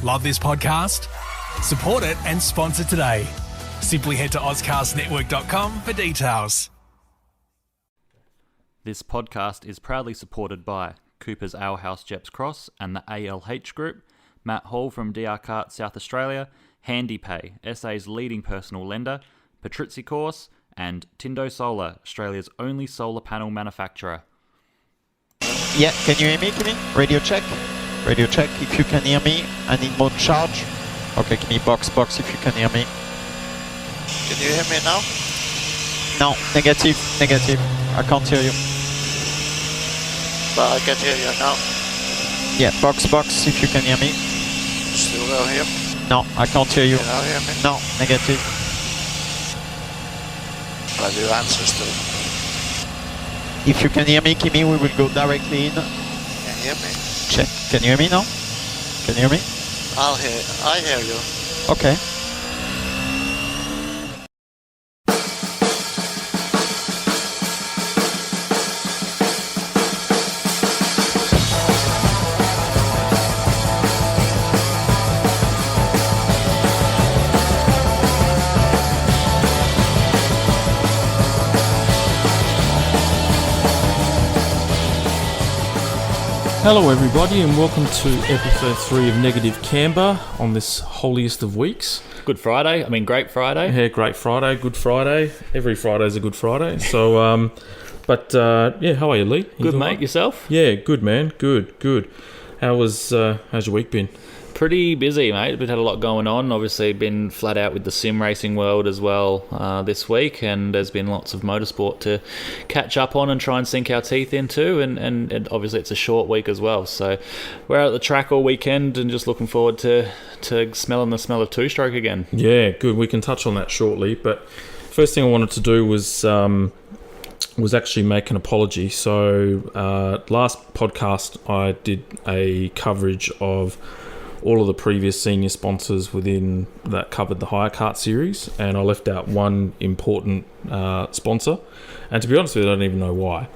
Love this podcast? Support it and sponsor today. Simply head to ozcastnetwork.com for details. This podcast is proudly supported by Cooper's Ale House Jeps Cross and the ALH Group, Matt Hall from DR Kart South Australia, HandyPay, SA's leading personal lender, Patrizzi Course, and Tindo Solar, Australia's only solar panel manufacturer. Yeah, can you hear me, Kimi? Radio check. Radio check, if you can hear me. I need more charge. Okay, Kimi, box if you can hear me. Can you hear me now? No, negative. I can't hear you. But I can hear you now. Yeah, box if you can hear me. Still don't hear? No, I can't hear you. Can you hear me? No, negative. But you answer still. If you can hear me, Kimi, we will go directly in. Can you hear me? Check. Can you hear me now? Can you hear me? I hear you. Okay. Hello everybody and welcome to episode 3 of Negative Camber on this holiest of weeks. Good Friday. Great Friday. Yeah, great Friday, good Friday. Every Friday's a good Friday. So, yeah, how are you, Lee? Good, mate. Right? Yourself? Yeah, good, man. Good. How's your week been? Pretty busy, mate. We've had a lot going on. Obviously, been flat out with the sim racing world as well this week, and there's been lots of motorsport to catch up on and try and sink our teeth into, and obviously it's a short week as well. So we're out at the track all weekend and just looking forward to smelling the smell of two-stroke again. Yeah, good. We can touch on that shortly, but first thing I wanted to do was actually make an apology. So last podcast I did a coverage of all of the previous senior sponsors within that covered the Hire Kart series, and I left out one important sponsor, and to be honest with you, I don't even know why,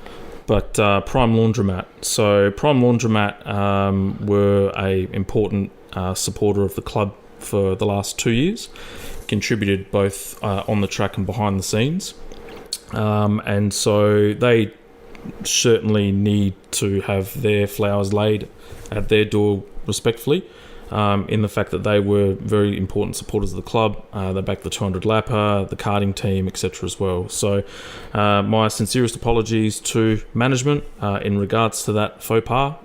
but Prime Laundromat. So Prime Laundromat were a important supporter of the club for the last 2 years, contributed both on the track and behind the scenes, and so they certainly need to have their flowers laid at their door respectfully. In the fact that they were very important supporters of the club. They backed the 200 lapper, the karting team, etc. as well. So my sincerest apologies to management in regards to that faux pas.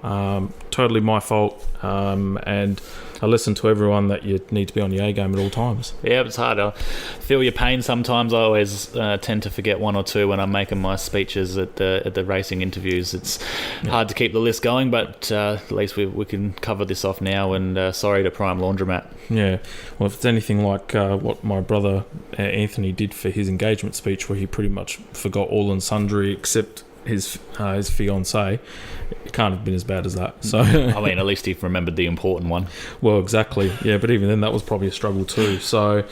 Totally my fault, and I listen to everyone that you need to be on your A game at all times. Yeah, it's hard. I feel your pain sometimes. I always tend to forget one or two when I'm making my speeches at the racing interviews. It's hard to keep the list going, but at least we can cover this off now, and sorry to Prime Laundromat. Yeah, well, if it's anything like what my brother Anthony did for his engagement speech, where he pretty much forgot all and sundry except his fiancée, it can't have been as bad as that. So at least he remembered the important one. Well, exactly. Yeah, but even then, that was probably a struggle too. So,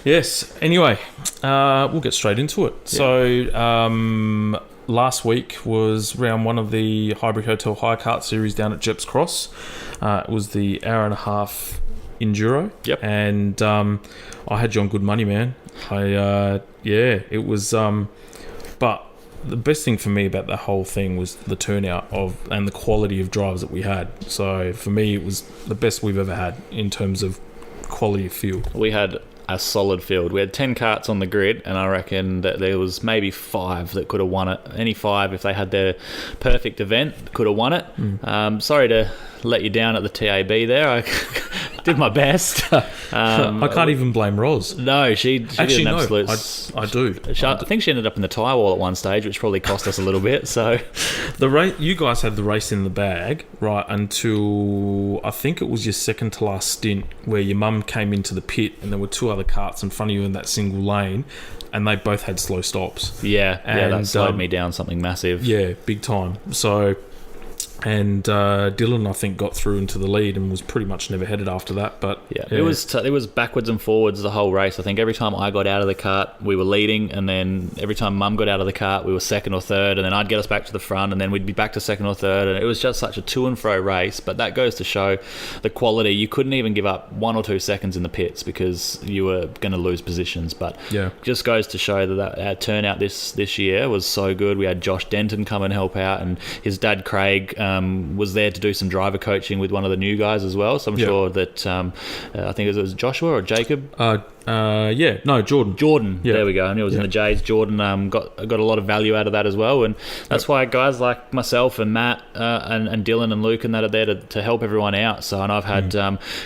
yes. Anyway, we'll get straight into it. Yeah. So, last week was round 1 of the Highbury Hotel Hire Kart series down at Jeps Cross. It was the hour-and-a-half enduro. Yep. And I had you on good money, man. It was. But the best thing for me about the whole thing was the turnout and the quality of drivers that we had. So for me, it was the best we've ever had in terms of quality of field. We had a solid field. We had 10 karts on the grid, and I reckon that there was maybe 5 that could have won it. Any 5, if they had their perfect event, could have won it. Sorry to let you down at the TAB there. I did my best. I can't even blame Roz. No, she actually did an absolute... I do. I think she ended up in the tyre wall at one stage, which probably cost us a little bit. So, you guys had the race in the bag, right, until I think it was your second to last stint, where your mum came into the pit and there were 2 other karts in front of you in that single lane, and they both had slow stops. Yeah, that slowed me down something massive. Yeah, big time. So And Dylan, I think, got through into the lead and was pretty much never headed after that. But it was backwards and forwards the whole race. I think every time I got out of the kart, we were leading, and then every time Mum got out of the kart, we were second or third, and then I'd get us back to the front, and then we'd be back to second or third, and it was just such a to and fro race. But that goes to show the quality. You couldn't even give up 1 or 2 seconds in the pits because you were going to lose positions. But just goes to show that our turnout this year was so good. We had Josh Denton come and help out, and his dad Craig was there to do some driver coaching with one of the new guys as well. So I'm sure that I think it was Joshua or Jacob. Jordan. Jordan, there we go. And he was in the J's. Jordan got a lot of value out of that as well, and that's why guys like myself and Matt and Dylan and Luke and that are there to help everyone out. So, and I've had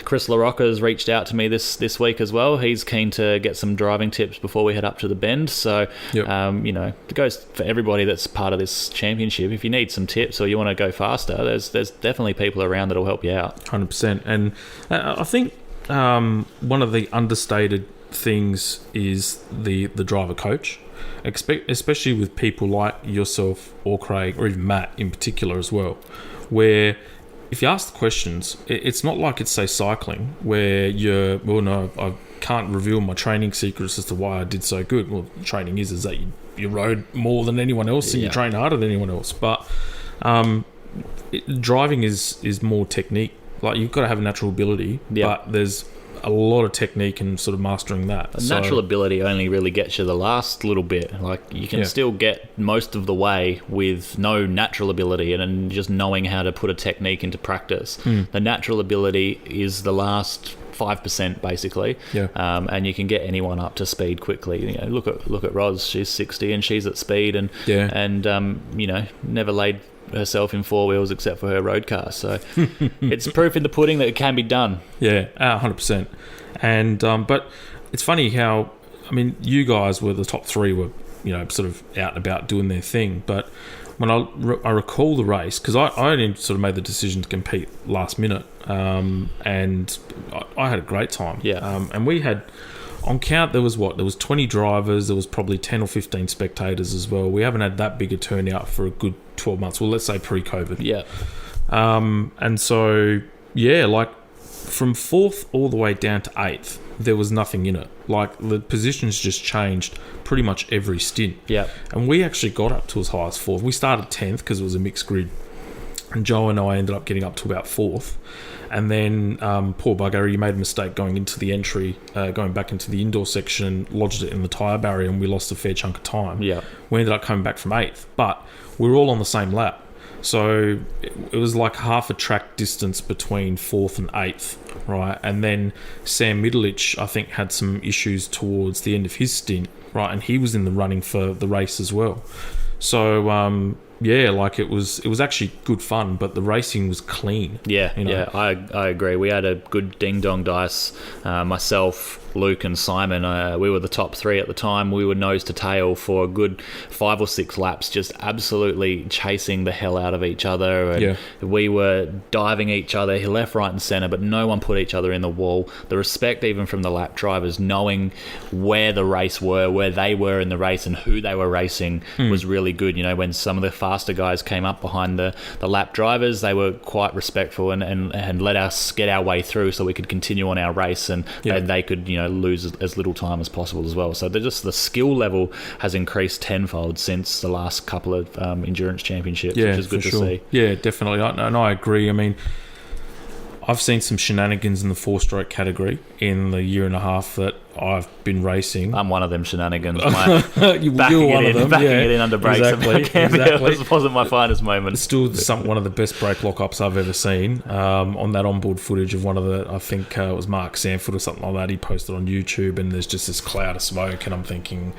Chris LaRocca's reached out to me this week as well. He's keen to get some driving tips before we head up to the bend. So, it goes for everybody that's part of this championship. If you need some tips or you want to go faster, there's definitely people around that'll help you out. 100%. And I think one of the understated things is the driver coach, especially with people like yourself or Craig or even Matt in particular as well, where if you ask the questions, it's not like it's, say, cycling, where I can't reveal my training secrets as to why I did so good. Well, training is that you rode more than anyone else and you train harder than anyone else. But driving is more technique. Like, you've got to have a natural ability, but there's a lot of technique and sort of mastering that. Natural ability only really gets you the last little bit. Like, you can still get most of the way with no natural ability and just knowing how to put a technique into practice. The natural ability is the last 5% basically, and you can get anyone up to speed quickly. Look at Roz. She's 60 and she's at speed, and never laid herself in 4 wheels except for her road car. So it's proof in the pudding that it can be done. 100%. And but it's funny how, I mean, you guys were the top 3 were sort of out and about doing their thing, but when I recall the race, because I only sort of made the decision to compete last minute, and I had a great time. And we had, on count, there was 20 drivers, there was probably 10 or 15 spectators as well. We haven't had that big a turnout for a good 12 months. Well, let's say pre-COVID. And so, like, from 4th all the way down to 8th, there was nothing in it. Like, the positions just changed pretty much every stint. And we actually got up to as high as 4th. We started 10th because it was a mixed grid. And Joe and I ended up getting up to about 4th. And then poor bugger, he made a mistake going into the entry, going back into the indoor section, lodged it in the tyre barrier, and we lost a fair chunk of time. We ended up coming back from 8th. But we were all on the same lap. So it was like half a track distance between 4th and 8th, right? And then Sam Middlich, I think, had some issues towards the end of his stint, right? And he was in the running for the race as well. So like, it was actually good fun, but the racing was clean. I agree. We had a good ding dong dice. Myself, Luke and Simon, we were the top 3 at the time. We were nose to tail for a good 5 or 6 laps, just absolutely chasing the hell out of each other. And we were diving each other left, right and centre, but no one put each other in the wall. The respect even from the lap drivers, knowing where the race were, where they were in the race and who they were racing was really good. When some of the faster guys came up behind the lap drivers, they were quite respectful and let us get our way through so we could continue on our race, and they could lose as little time as possible as well. So the skill level has increased tenfold since the last couple of endurance championships, which is good to see. Definitely. And I agree. I mean, I've seen some shenanigans in the 4-stroke category in the year and a half that I've been racing. I'm one of them shenanigans. You're one of them. Backing it in under brakes. Exactly. It wasn't my finest moment. It's still one of the best brake lock-ups I've ever seen. On that onboard footage of one of the, I think it was Mark Sanford or something like that, he posted on YouTube, and there's just this cloud of smoke, and I'm thinking,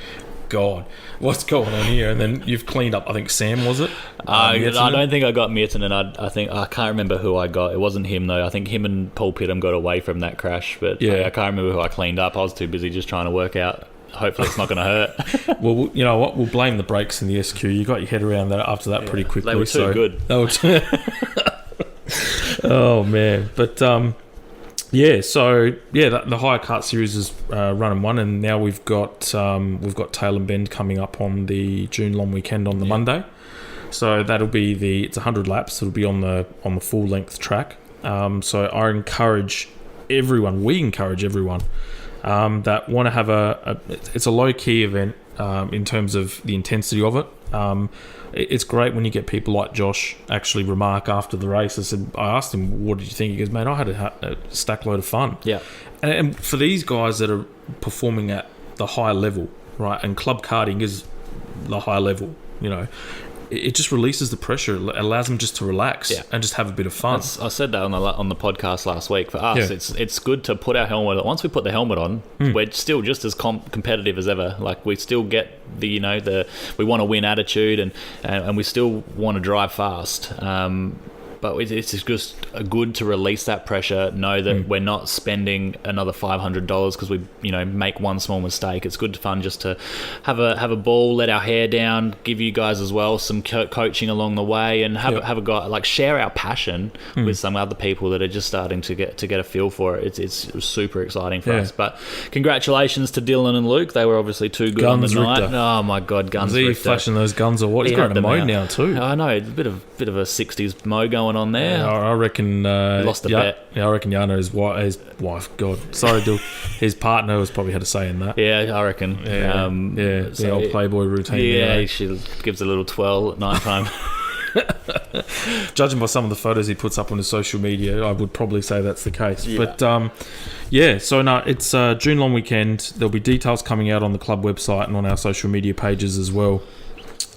God, what's going on here? And then you've cleaned up, I think Sam, was it? I don't think I got Mirton, and I think I can't remember who I got. It wasn't him though. I think him and Paul Pittam got away from that crash, but I can't remember who I cleaned up. I was too busy just trying to work out. Hopefully it's not going to hurt. Well, you know what? We'll blame the brakes in the SQ. You got your head around that after that pretty quickly. They were too good. Oh man, but the Hire Kart series is running one, and now we've got Tail and Bend coming up on the June long weekend on the Monday. So that'll be it's 100 laps. It'll be on the full length track. So I encourage everyone. We encourage everyone that want to have it's a low key event in terms of the intensity of it. It's great when you get people like Josh actually remark after the race. I asked him, what did you think? He goes, mate, I had a stack load of fun. Yeah. And for these guys that are performing at the high level, right, and club karting is the high level, it just releases the pressure. It allows them just to relax and just have a bit of fun. I said that on the podcast last week. For us, it's good to put our helmet on. Once we put the helmet on, we're still just as competitive as ever. Like, we still get the we want to win attitude, and we still want to drive fast. But it's just good to release that pressure, know that we're not spending another $500 because we make one small mistake. It's good fun just to have a ball, let our hair down, give you guys as well some coaching along the way, and have a guy, like, share our passion with some other people that are just starting to get a feel for it. It's super exciting for us. But congratulations to Dylan and Luke. They were obviously too good on the night. Richter. Oh my God, Guns! Is he flashing those guns or what? He's got a mode now too. I know, it's a bit of a 60s mo going on there. I reckon lost a bet. Yeah, I reckon Yana, his wife. God, sorry, Dill. His partner has probably had a say in that. Yeah, I reckon. The old Playboy routine. Yeah, she gives a little twirl at night time. Judging by some of the photos he puts up on his social media, I would probably say that's the case. Yeah. But so no, it's June long weekend. There'll be details coming out on the club website and on our social media pages as well.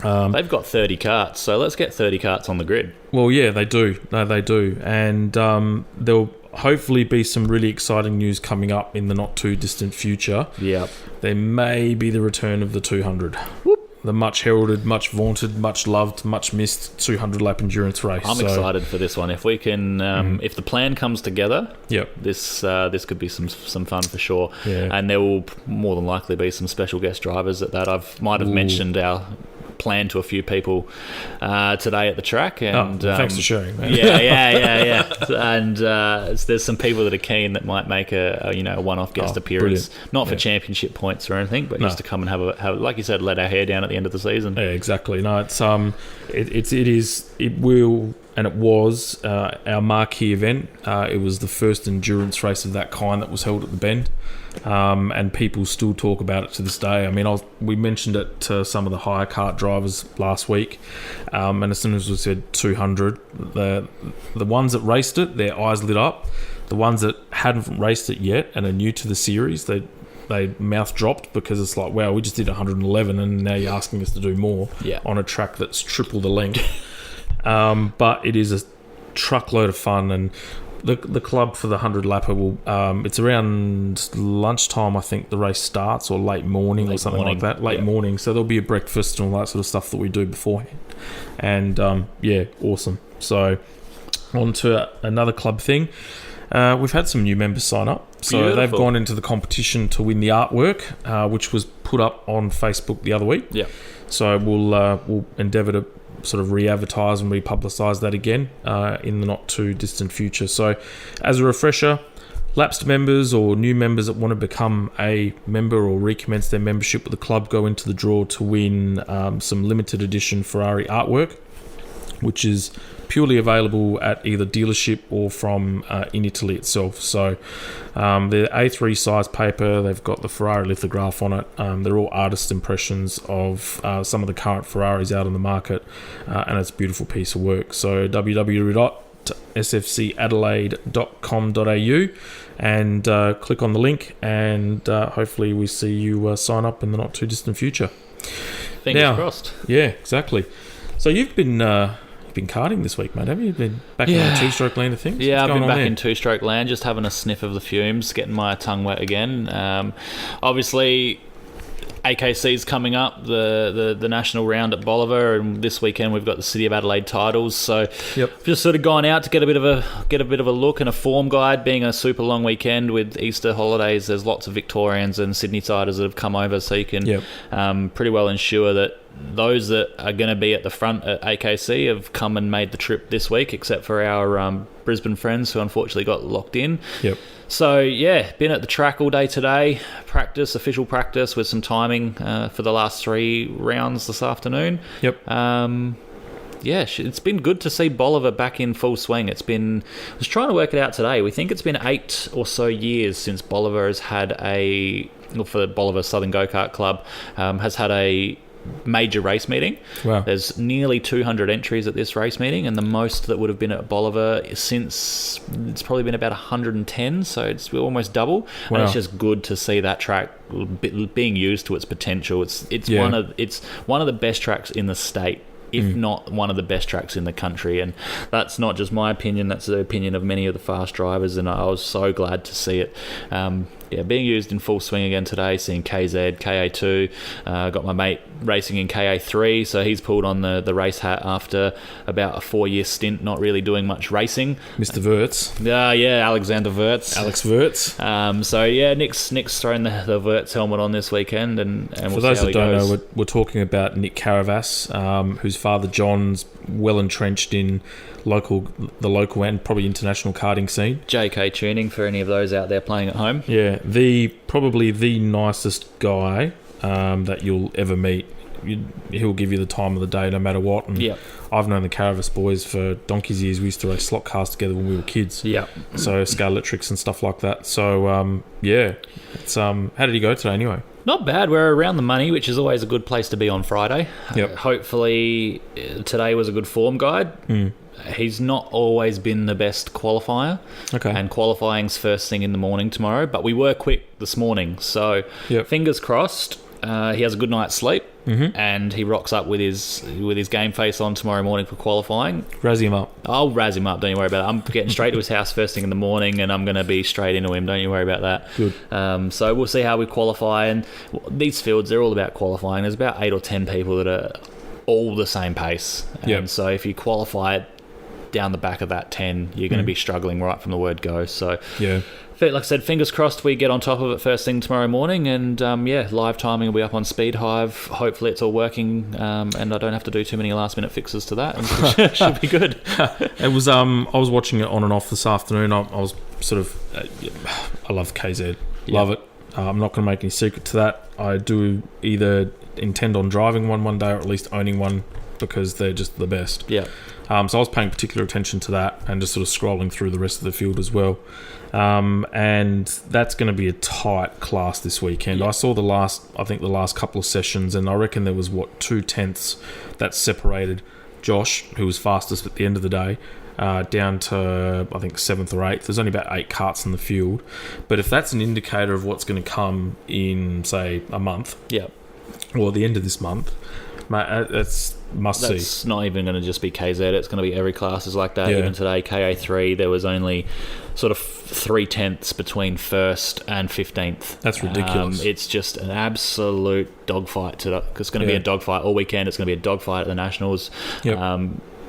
They've got 30 karts, so let's get 30 karts on the grid. Well, yeah, they do. No, they do. And there'll hopefully be some really exciting news coming up in the not too distant future. Yeah. There may be the return of the 200. Whoop. The much heralded, much vaunted, much loved, much missed 200 lap endurance race. I'm excited for this one. If we can, if the plan comes together, this could be some fun for sure. Yeah. And there will more than likely be some special guest drivers at that. Might have mentioned our plan to a few people today at the track, and thanks for sharing, man. yeah. And there's some people that are keen that might make a one-off guest appearance, brilliant. not for championship points or anything, but just to come and have like you said, let our hair down at the end of the season. Yeah, exactly. No, it was our marquee event. It was the first endurance race of that kind that was held at the Bend. And people still talk about it to this day. I mean, we mentioned it to some of the hire kart drivers last week, and as soon as we said 200, the ones that raced it, their eyes lit up. The ones that hadn't raced it yet and are new to the series, they mouth dropped, because it's like, wow, we just did 111 and now you're asking us to do more on a track that's triple the length. But it is a truckload of fun, and the club for the 100 lapper will it's around lunchtime, I think the race starts, or late morning or something like that. Late morning, so there'll be a breakfast and all that sort of stuff that we do beforehand. And awesome. So on to another club thing. We've had some new members sign up. So Beautiful. They've gone into the competition to win the artwork, which was put up on Facebook the other week. Yeah. So we'll endeavour to sort of re-advertise and republicise that again in the not too distant future. So as a refresher, lapsed members or new members that want to become a member or recommence their membership with the club go into the draw to win some limited edition Ferrari artwork, which is purely available at either dealership or from in Italy itself. So they're A3 size paper. They've got the Ferrari lithograph on it. They're all artist impressions of some of the current Ferraris out on the market, and it's a beautiful piece of work. So www.sfcadelaide.com.au and click on the link, and hopefully we see you sign up in the not too distant future. Fingers crossed. Yeah, exactly. So you've been karting this week, mate, have you? Been back in the two-stroke land of things? Yeah, I've been back in two-stroke land, just having a sniff of the fumes, getting my tongue wet again. Obviously, AKC's coming up, the national round at Bolivar, and this weekend we've got the City of Adelaide titles. So just sort of gone out to get a bit of a look and a form guide. Being a super long weekend with Easter holidays, there's lots of Victorians and Sydney-siders that have come over, so you can pretty well ensure that those that are going to be at the front at AKC have come and made the trip this week, except for our Brisbane friends who unfortunately got locked in. Yep. So, been at the track all day today. Official practice with some timing for the last 3 rounds this afternoon. Yep. Yeah, it's been good to see Bolivar back in full swing. I was trying to work it out today. We think it's been 8 or so years since Bolivar has had for the Bolivar Southern Go Kart Club, has had a major race meeting. Wow. There's nearly 200 entries at this race meeting, and the most that would have been at Bolivar since, it's probably been about 110, so it's almost double. Wow. And it's just good to see that track being used to its potential. It's one of the best tracks in the state, if not one of the best tracks in the country. And that's not just my opinion, that's the opinion of many of the fast drivers, and I was so glad to see it being used in full swing again today, seeing KZ, KA2, got my mate racing in KA3, so he's pulled on the race hat after about a 4-year stint not really doing much racing. Mr. Wirtz. Alexander Wirtz. Alex Wirtz. Nick's thrown the Wirtz helmet on this weekend, and we'll For those see how that don't goes. know, we're talking about Nick Caravas, whose father John's well entrenched in the local and probably international karting scene. JK Tuning for any of those out there playing at home. Yeah, probably the nicest guy that you'll ever meet. He'll give you the time of the day no matter what. And Yep. I've known the Caravas boys for donkey's years. We used to race slot cars together when we were kids. Yeah. So scale electrics and stuff like that. So it's how did he go today anyway? Not bad. We're around the money, which is always a good place to be on Friday. Yep. Hopefully today was a good form guide. He's not always been the best qualifier. Okay. And qualifying's first thing in the morning tomorrow, but we were quick this morning. So Yep. fingers crossed. He has a good night's sleep, and he rocks up with his game face on tomorrow morning for qualifying. Razzie him up. I'll razz him up, don't you worry about it. I'm getting straight to his house first thing in the morning, and I'm going to be straight into him, don't you worry about that. Good. So we'll see how we qualify, and these fields, they're all about qualifying. There's about 8 or 10 people that are all the same pace, and Yep. so if you qualify it down the back of that 10, you're going to be struggling right from the word go. So Yeah. like I said, fingers crossed we get on top of it first thing tomorrow morning, and live timing will be up on Speed Hive. Hopefully it's all working, and I don't have to do too many last minute fixes to that, and it should be good. It was I was watching it on and off this afternoon. I was sort of I love KZ. Love it. I'm not going to make any secret to that. I do either intend on driving one day, or at least owning one, because they're just the best. Yeah. So I was paying particular attention to that and just sort of scrolling through the rest of the field as well. And that's going to be a tight class this weekend. Yeah. I saw the last couple of sessions, and I reckon there was 2/10 that separated Josh, who was fastest at the end of the day, down to I think 7th or 8th. There's only about 8 karts in the field, but if that's an indicator of what's going to come in, say, a month, Yeah. or the end of this month, mate, that's must see. That's not even going to just be KZ. It's going to be every class is like that. Yeah. Even today, KA3, there was only sort of 3/10 between 1st and 15th. That's ridiculous. It's just an absolute dogfight today. It's going to be a dogfight all weekend. It's going to be a dogfight at the Nationals. Yep.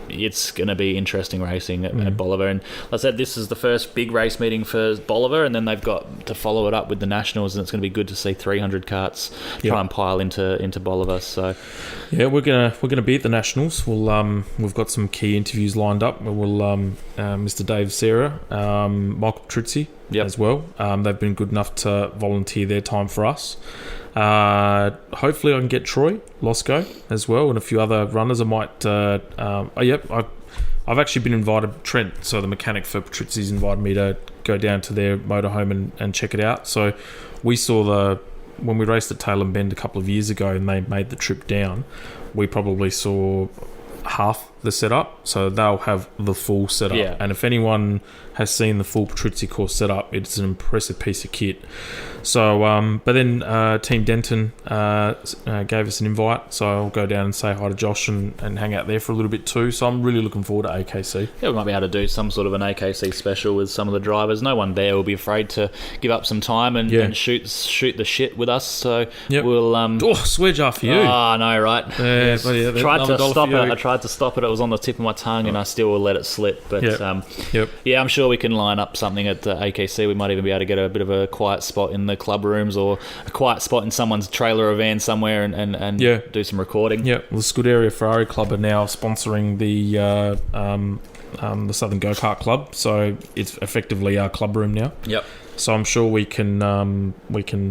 It's going to be interesting racing at Bolivar. And like I said, this is the first big race meeting for Bolivar, and then they've got to follow it up with the Nationals, and it's going to be good to see 300 karts try and pile into Bolivar. So yeah, we're gonna be at the Nationals. We've got some key interviews lined up. Mr. Dave Serra, Michael Trizzi as well. They've been good enough to volunteer their time for us. Hopefully I can get Troy Losco as well, and a few other runners. I might I've actually been invited. Trent, so the mechanic for Patrizzi's, invited me to go down to their motorhome and check it out. So we saw when we raced at Taylor Bend a couple of years ago, and they made the trip down, we probably saw half the setup, so they'll have the full setup. Yeah. And if anyone has seen the full Patrizzi course setup, it's an impressive piece of kit. So, but then Team Denton gave us an invite, so I'll go down and say hi to Josh and hang out there for a little bit too. So I'm really looking forward to AKC. yeah, we might be able to do some sort of an AKC special with some of the drivers. No one there will be afraid to give up some time and shoot the shit with us. So we'll swear jar for you. I know, right? Yeah, but yeah, tried to $1 stop for it. you. I tried to stop it. It was on the tip of my tongue, and I still will let it slip. But Yep. I'm sure we can line up something at the AKC. We might even be able to get a bit of a quiet spot in the club rooms, or a quiet spot in someone's trailer or van somewhere, and do some recording. Yeah, well, the Scuderia Ferrari Club are now sponsoring the Southern Go Kart Club, so it's effectively our club room now. Yep. So I'm sure we can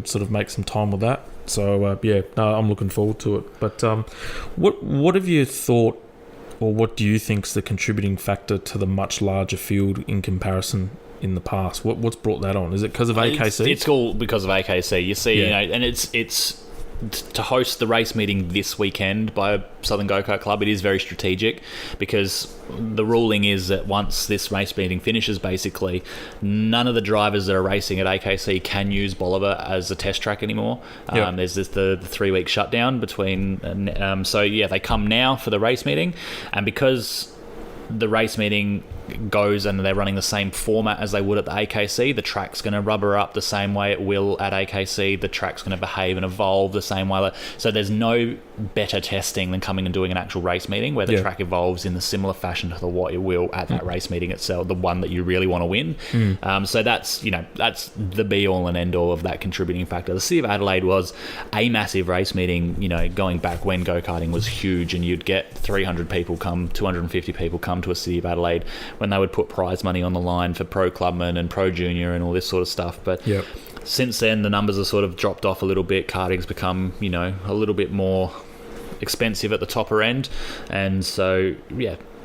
sort of make some time with that. So I'm looking forward to it. But what have you thought or what do you think's the contributing factor to the much larger field in comparison in the past? What's brought that on? Is it because of AKC? It's all because of AKC. You see, and it's to host the race meeting this weekend by Southern Go Kart Club. It is very strategic because the ruling is that once this race meeting finishes, basically, none of the drivers that are racing at AKC can use Bolivar as a test track anymore. There's the 3-week shutdown between. They come now for the race meeting, and because the race meeting goes and they're running the same format as they would at the AKC, the track's going to rubber up the same way it will at AKC. The track's going to behave and evolve the same way. So there's no better testing than coming and doing an actual race meeting where the track evolves in the similar fashion to what it will at that race meeting itself, the one that you really want to win. So that's the be all and end all of that contributing factor. The City of Adelaide was a massive race meeting, going back when go-karting was huge, and you'd get 300 people come, 250 people come to a City of Adelaide when they would put prize money on the line for pro clubman and pro junior and all this sort of stuff. But since then, the numbers have sort of dropped off a little bit. Karting's become, a little bit more expensive at the topper end. And so,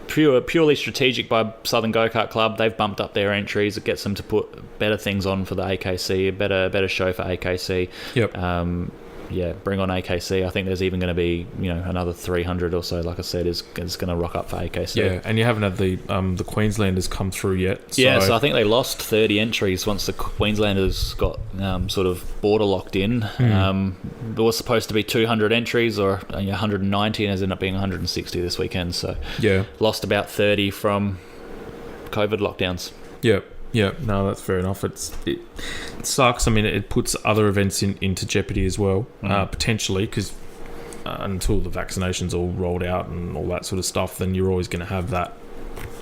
purely strategic by Southern Go Kart Club. They've bumped up their entries. It gets them to put better things on for the AKC, a better show for AKC. Bring on AKC. I think there's even going to be, another 300 or so, like I said, is going to rock up for AKC. Yeah, and you haven't had the Queenslanders come through yet. So I think they lost 30 entries once the Queenslanders got sort of border locked in. There was supposed to be 200 entries or 190, and has ended up being 160 this weekend. So lost about 30 from COVID lockdowns. Yeah, no, that's fair enough. It sucks. I mean, it puts other events into jeopardy as well, potentially, because until the vaccinations all rolled out and all that sort of stuff, then you're always going to have that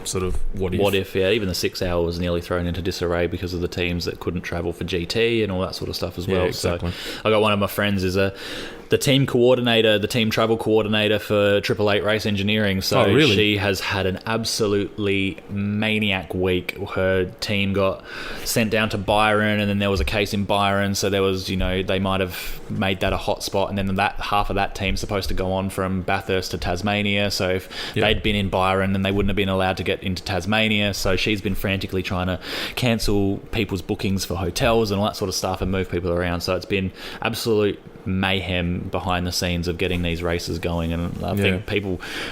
sort of what if. Even the 6 hour was nearly thrown into disarray because of the teams that couldn't travel for GT and all that sort of stuff as well. Exactly. So I got one of my friends is the team travel coordinator for 888 Race Engineering. So she has had an absolutely maniac week. Her team got sent down to Byron, and then there was a case in Byron. So there was, they might have made that a hot spot, and then that half of that team's supposed to go on from Bathurst to Tasmania. So if they'd been in Byron, then they wouldn't have been allowed to get into Tasmania. So she's been frantically trying to cancel people's bookings for hotels and all that sort of stuff and move people around. So it's been absolute mayhem behind the scenes of getting these races going, and I think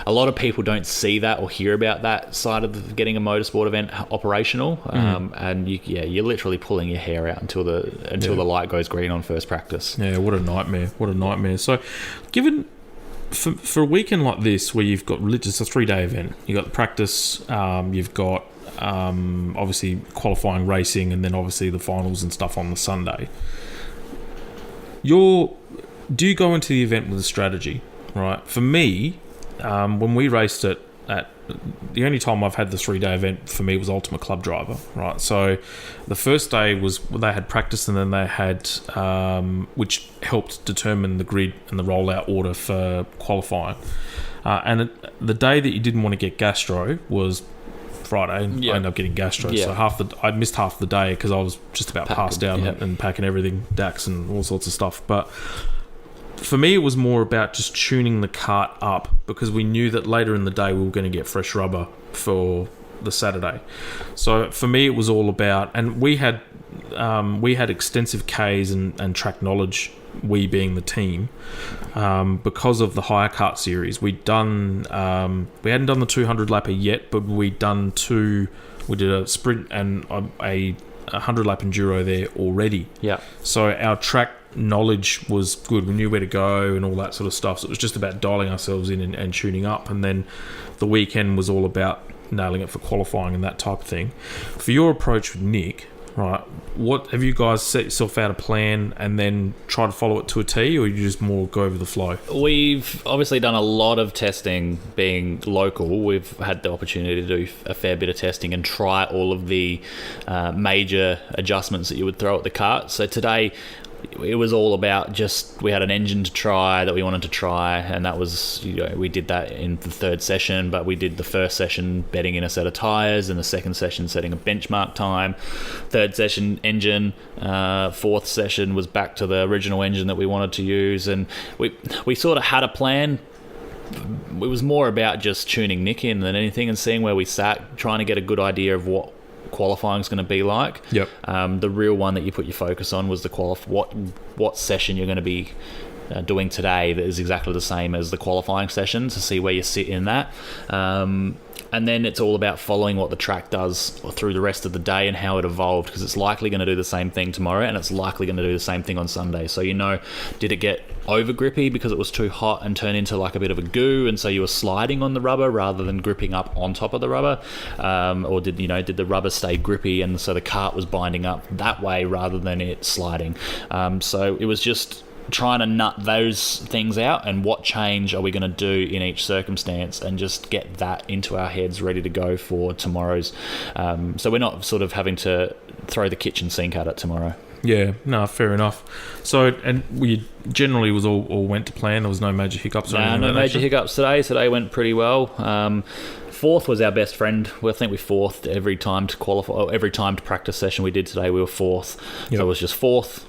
a lot of people don't see that or hear about that side of getting a motorsport event operational. And you're literally pulling your hair out until the light goes green on first practice. What a nightmare. So given for a weekend like this where you've got just a 3-day event, you've got the practice, you've got obviously qualifying racing, and then obviously the finals and stuff on the Sunday, do you go into the event with a strategy, right? For me, when we raced it at the only time I've had the 3-day event for me was Ultimate Club Driver, right? So the first day was they had practice, and then they had which helped determine the grid and the rollout order for qualifying. And the day that you didn't want to get gastro was Friday, and I ended up getting gastro. So I missed half the day because I was just about passed out and packing everything, DAX and all sorts of stuff. But for me, it was more about just tuning the kart up, because we knew that later in the day we were going to get fresh rubber for the Saturday. So for me, it was all about, and we had extensive Ks and track knowledge, we being the team, because of the Hire Kart series. We hadn't done the 200 lapper yet, but we did a sprint and a 100 lap enduro there already. So our track knowledge was good. We knew where to go and all that sort of stuff. So it was just about dialing ourselves in and tuning up. And then the weekend was all about nailing it for qualifying and that type of thing. For your approach with Nick, right, what have you guys set yourself out a plan and then try to follow it to a T, or you just more go over the flow? We've obviously done a lot of testing being local. We've had the opportunity to do a fair bit of testing and try all of the major adjustments that you would throw at the kart. So today it was all about we had an engine to try that we wanted to try, and that was, we did that in the third session, but we did the first session betting in a set of tyres, and the second session setting a benchmark time, third session engine, fourth session was back to the original engine that we wanted to use, and we sort of had a plan it was more about just tuning Nick in than anything and seeing where we sat, trying to get a good idea of what qualifying is going to be like. Yep. The real one that you put your focus on was the what session you're going to be doing today that is exactly the same as the qualifying session, to see where you sit in that. And then it's all about following what the track does through the rest of the day and how it evolved, because it's likely going to do the same thing tomorrow and it's likely going to do the same thing on Sunday. So, did it get over grippy because it was too hot and turn into like a bit of a goo, and so you were sliding on the rubber rather than gripping up on top of the rubber? Or did the rubber stay grippy and so the kart was binding up that way rather than it sliding? So it was just trying to nut those things out and what change are we going to do in each circumstance, and just get that into our heads ready to go for tomorrow's. So we're not sort of having to throw the kitchen sink at it tomorrow. Yeah, no, fair enough. So, and we generally was all went to plan. There was no major hiccups or anything. No major hiccups today. Today went pretty well. Fourth was our best friend. I think we fourthed every time to qualify. Every time to practice session we did today, we were fourth. Yep. So it was just fourth,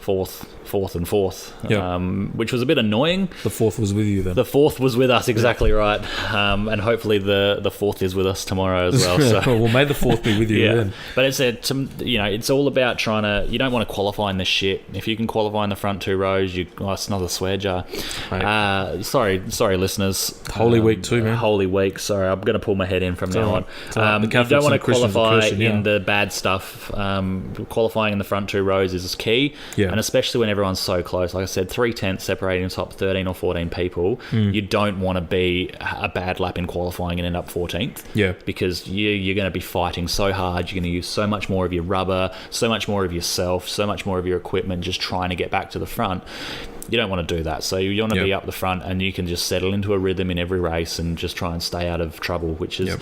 and fourth, Yep. Which was a bit annoying. The fourth was with you then. The fourth was with us, exactly right. And hopefully the fourth is with us tomorrow as well. So. Well, may the fourth be with you then. But it's all about trying to. You don't want to qualify in this shit. If you can qualify in the front two rows, it's another swear jar. Sorry, listeners. Holy week too, man. Holy week. Sorry, I'm going to pull my head in from now on. The You don't want to qualify in the the bad stuff. Qualifying in the front two rows is key, and especially when everyone's so close. Like I said, 3/10 separating the top 13 or 14 people. You don't want to be a bad lap in qualifying and end up 14th. Yeah. Because you're going to be fighting so hard. You're going to use so much more of your rubber, so much more of yourself, so much more of your equipment, just trying to get back to the front. You don't want to do that. So you want to be up the front, and you can just settle into a rhythm in every race and just try and stay out of trouble, which is...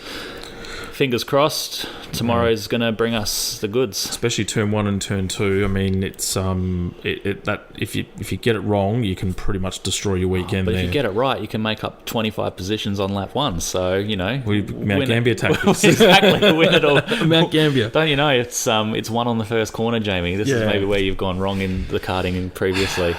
Fingers crossed, tomorrow's going to bring us the goods. Especially turn 1 and turn 2. I mean, it's that if you get it wrong, you can pretty much destroy your weekend. But if you get it right, you can make up 25 positions on lap 1. So Mount Gambier tactics. Exactly, win it all. Mount Gambier. Don't you know it's one on the first corner, Jamie? This is maybe where you've gone wrong in the karting previously.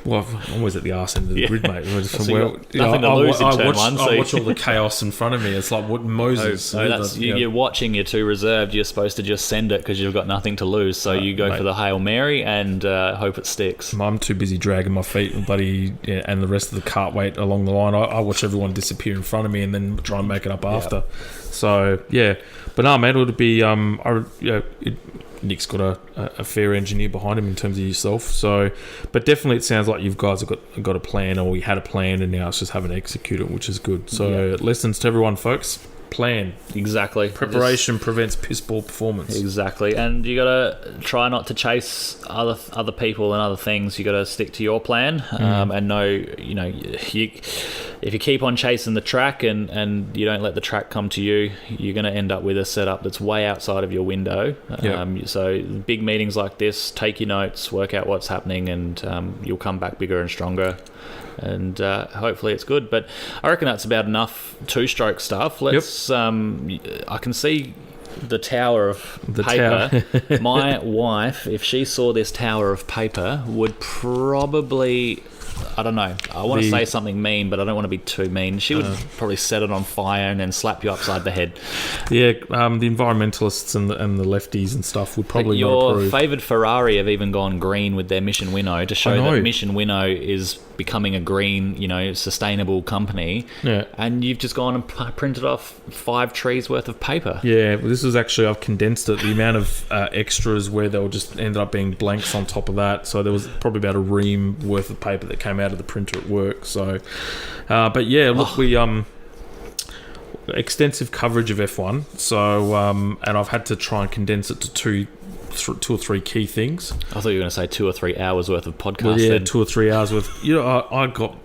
Well, I'm always at the arse end of the grid, mate. Nothing to lose in turn 1. I watch all the chaos in front of me. It's like what Moses. You're watching your two reserved. You're supposed to just send it because you've got nothing to lose. So you go for the Hail Mary and hope it sticks. I'm too busy dragging my feet and and the rest of the cart weight along the line. I watch everyone disappear in front of me and then try and make it up after. So but no, man, it would be Nick's got a fair engineer behind him in terms of yourself. So, but definitely it sounds like you guys have got a plan, or we had a plan, and now it's just having to execute it, which is good. So lessons to everyone, folks. Plan. Exactly. Preparation prevents pissball performance. Exactly. And you got to try not to chase other people and other things. You got to stick to your plan and know, if you keep on chasing the track and you don't let the track come to you, you're going to end up with a setup that's way outside of your window. So big meetings like this, take your notes, work out what's happening, and you'll come back bigger and stronger. And hopefully it's good. But I reckon that's about enough two-stroke stuff. Let's. I can see the tower of paper. My wife, if she saw this tower of paper, would probably... I don't know. I want to say something mean, but I don't want to be too mean. She would probably set it on fire and then slap you upside the head. Yeah, the environmentalists and the lefties and stuff would probably not approve. Your favoured Ferrari have even gone green with their Mission Winnow to show that Mission Winnow is becoming a green, sustainable company. Yeah. And you've just gone and printed off 5 trees worth of paper. Yeah, well, this was actually, I've condensed it. The amount of extras where they were just ended up being blanks on top of that. So there was probably about a ream worth of paper that came out of the printer at work. So, but yeah, look, we extensive coverage of F1. So, and I've had to try and condense it to two or three key things. I thought you were going to say 2 or 3 hours worth of podcast. Well, yeah, then. 2 or 3 hours worth. I got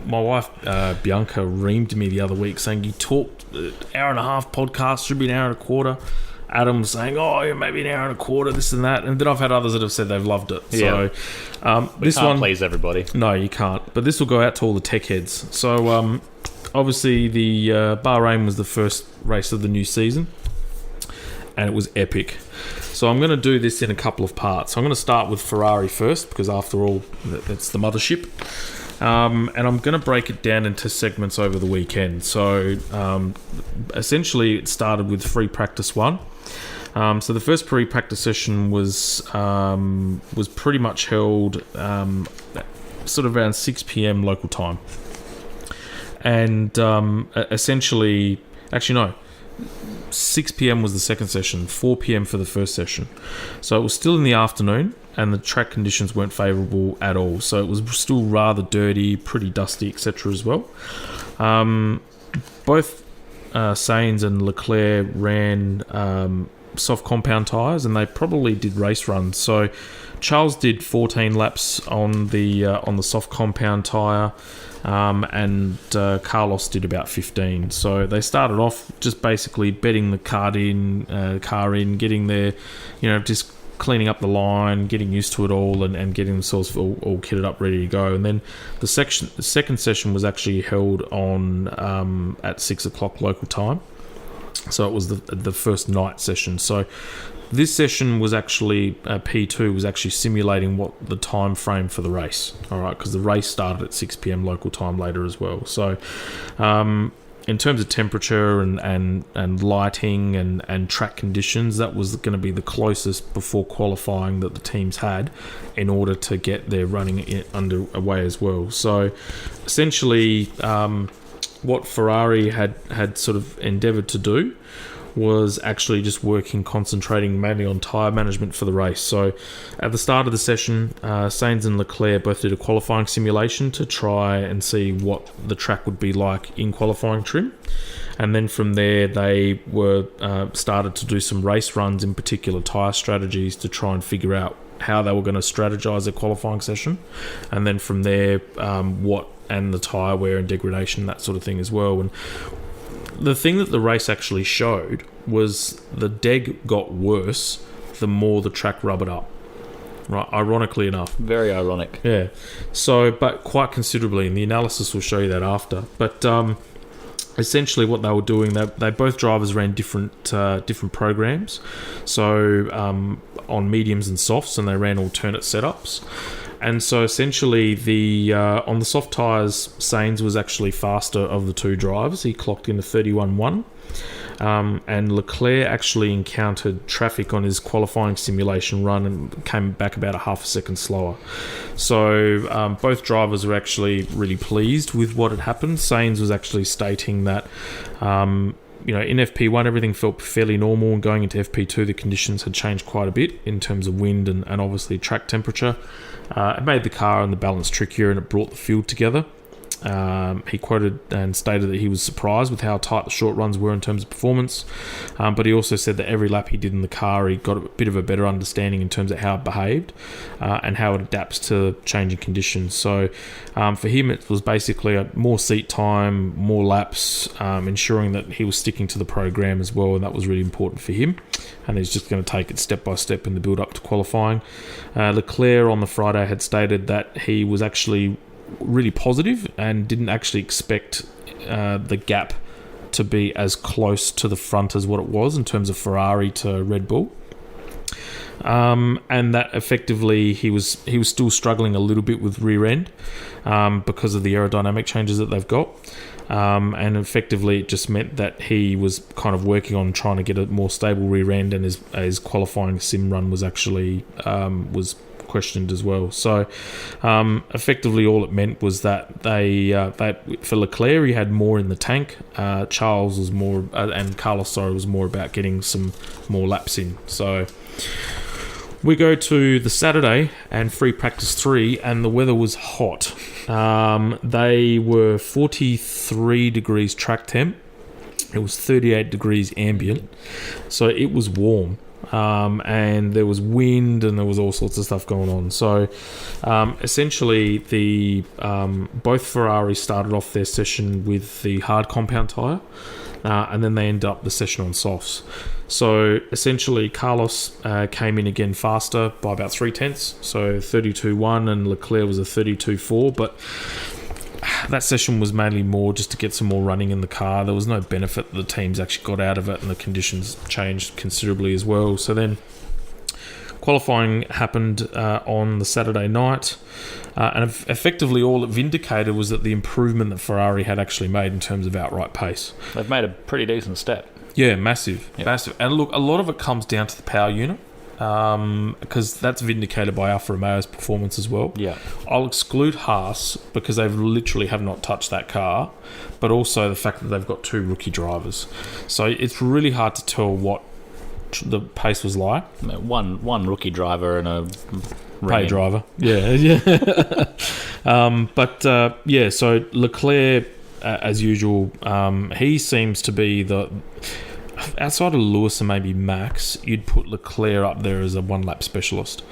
my wife Bianca reamed me the other week saying you talked hour and a half podcast, should be an hour and a quarter. Adam was saying, maybe an hour and a quarter, this and that. And then I've had others that have said they've loved it. Yeah. So this can't one... please everybody. No, you can't. But this will go out to all the tech heads. So obviously the Bahrain was the first race of the new season. And it was epic. So I'm going to do this in a couple of parts. I'm going to start with Ferrari first, because after all, that's the mothership. And I'm going to break it down into segments over the weekend. So essentially it started with free practice 1. So the first pre-practice session was pretty much held sort of around 6 p.m. local time. And essentially, actually no, 6 p.m. was the second session, 4 p.m. for the first session. So it was still in the afternoon, and the track conditions weren't favourable at all. So it was still rather dirty, pretty dusty, etc. as well. Both Sainz and Leclerc ran soft compound tyres, and they probably did race runs. So Charles did 14 laps on the soft compound tyre, and Carlos did about 15. So they started off just basically bedding the car in, getting there, just cleaning up the line, getting used to it all, and getting themselves all kitted up, ready to go. And then the second session was actually held on at 6 o'clock local time. So it was the first night session. So this session was actually P2 was actually simulating what the time frame for the race. All right, because the race started at 6 p.m. local time later as well. So in terms of temperature and lighting and track conditions, that was going to be the closest before qualifying that the teams had in order to get their running underway as well. So essentially, what Ferrari had sort of endeavoured to do was actually just concentrating mainly on tyre management for the race. So at the start of the session, Sainz and Leclerc both did a qualifying simulation to try and see what the track would be like in qualifying trim. And then from there, they were started to do some race runs, in particular tyre strategies, to try and figure out how they were going to strategize a qualifying session. And then from there, and the tyre wear and degradation, that sort of thing as well. And the thing that the race actually showed was the deg got worse the more the track rubbered up. Right, ironically enough. Very ironic. Yeah. So, but quite considerably, and the analysis will show you that after. But essentially what they were doing, they both drivers ran different programs. So on mediums and softs, and they ran alternate setups. And so essentially, on the soft tyres, Sainz was actually faster of the two drivers. He clocked in a 31.1. And Leclerc actually encountered traffic on his qualifying simulation run and came back about a half a second slower. So both drivers were actually really pleased with what had happened. Sainz was actually stating that in FP1 everything felt fairly normal, and going into FP2 the conditions had changed quite a bit in terms of wind and obviously track temperature. It made the car and the balance trickier, and it brought the field together. He quoted and stated that he was surprised with how tight the short runs were in terms of performance, but he also said that every lap he did in the car, he got a bit of a better understanding in terms of how it behaved and how it adapts to changing conditions. So for him, it was basically more seat time, more laps, ensuring that he was sticking to the program as well, and that was really important for him. And he's just going to take it step by step in the build up to qualifying. Leclerc on the Friday had stated that he was actually really positive and didn't actually expect the gap to be as close to the front as what it was in terms of Ferrari to Red Bull. And that effectively he was still struggling a little bit with rear end because of the aerodynamic changes that they've got. And effectively it just meant that he was kind of working on trying to get a more stable rear end, and his qualifying sim run was actually was questioned as well. So effectively all it meant was that they for Leclerc he had more in the tank. Charles was more and Carlos was more about getting some more laps in. So we go to the Saturday and free practice 3, and the weather was hot. They were 43 degrees track temp. It was 38 degrees ambient, so it was warm. And there was wind and there was all sorts of stuff going on. So essentially both Ferraris started off their session with the hard compound tyre, and then they ended up the session on softs. So essentially Carlos came in again faster by about 0.3, so 32.1, and Leclerc was a 32.4, but that session was mainly more just to get some more running in the car. There was no benefit that the teams actually got out of it, and the conditions changed considerably as well. So then qualifying happened on the Saturday night. And effectively all it vindicated was that the improvement that Ferrari had actually made in terms of outright pace. They've made a pretty decent step. Yeah, massive. And look, a lot of it comes down to the power unit, because that's vindicated by Alfa Romeo's performance as well. Yeah. I'll exclude Haas because they literally have not touched that car, but also the fact that they've got 2 rookie drivers. So it's really hard to tell what the pace was like. One rookie driver and a pay driver. Yeah. So Leclerc, as usual, he seems to be outside of Lewis and maybe Max, you'd put Leclerc up there as a one-lap specialist.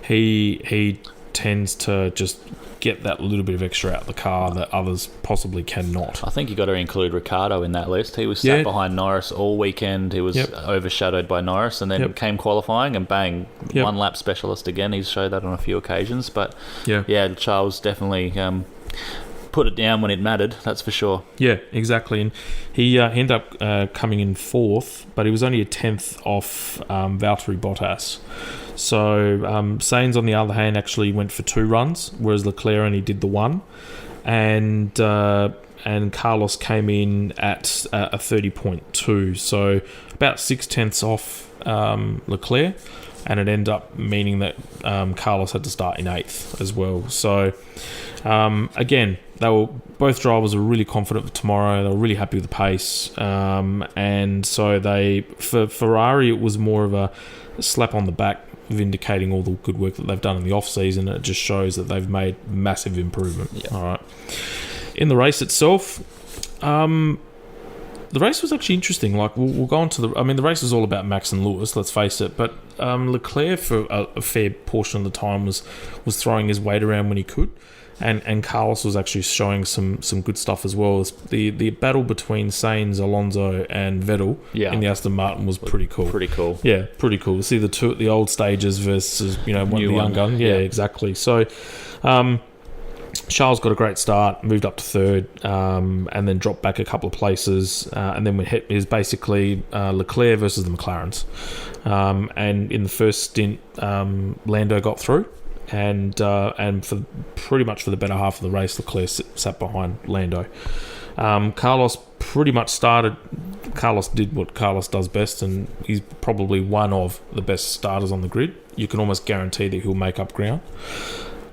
He tends to just get that little bit of extra out of the car that others possibly cannot. I think you got to include Ricciardo in that list. He was sat behind Norris all weekend. He was overshadowed by Norris, and then came qualifying and bang, one lap specialist again. He's showed that on a few occasions, but Charles definitely put it down when it mattered, that's for sure. Yeah, exactly. And he ended up coming in 4th, but he was only a 10th off Valtteri Bottas. So Sainz, on the other hand, actually went for 2 runs, whereas Leclerc only did the 1. And Carlos came in at a 30.2, so about 6/10 off Leclerc, and it ended up meaning that Carlos had to start in 8th as well. So again, both drivers were really confident for tomorrow. They were really happy with the pace, and so for Ferrari, it was more of a slap on the back, vindicating all the good work that they've done in the off season. It just shows that they've made massive improvement. All right. In the race itself, the race was actually interesting. Like we'll go on to the race was all about Max and Lewis, let's face it. But Leclerc, for a fair portion of the time, was throwing his weight around when he could. And Carlos was actually showing some good stuff as well. The battle between Sainz, Alonso, and Vettel in the Aston Martin was pretty cool. Pretty cool. Yeah, pretty cool. To see the old stages versus one of the young gun. Yeah, exactly. So Charles got a great start, moved up to 3rd, and then dropped back a couple of places, and then it was basically Leclerc versus the McLarens. And in the first stint, Lando got through. And for pretty much for the better half of the race, Leclerc sat behind Lando. Carlos pretty much Carlos did what Carlos does best, and he's probably one of the best starters on the grid. You can almost guarantee that he'll make up ground.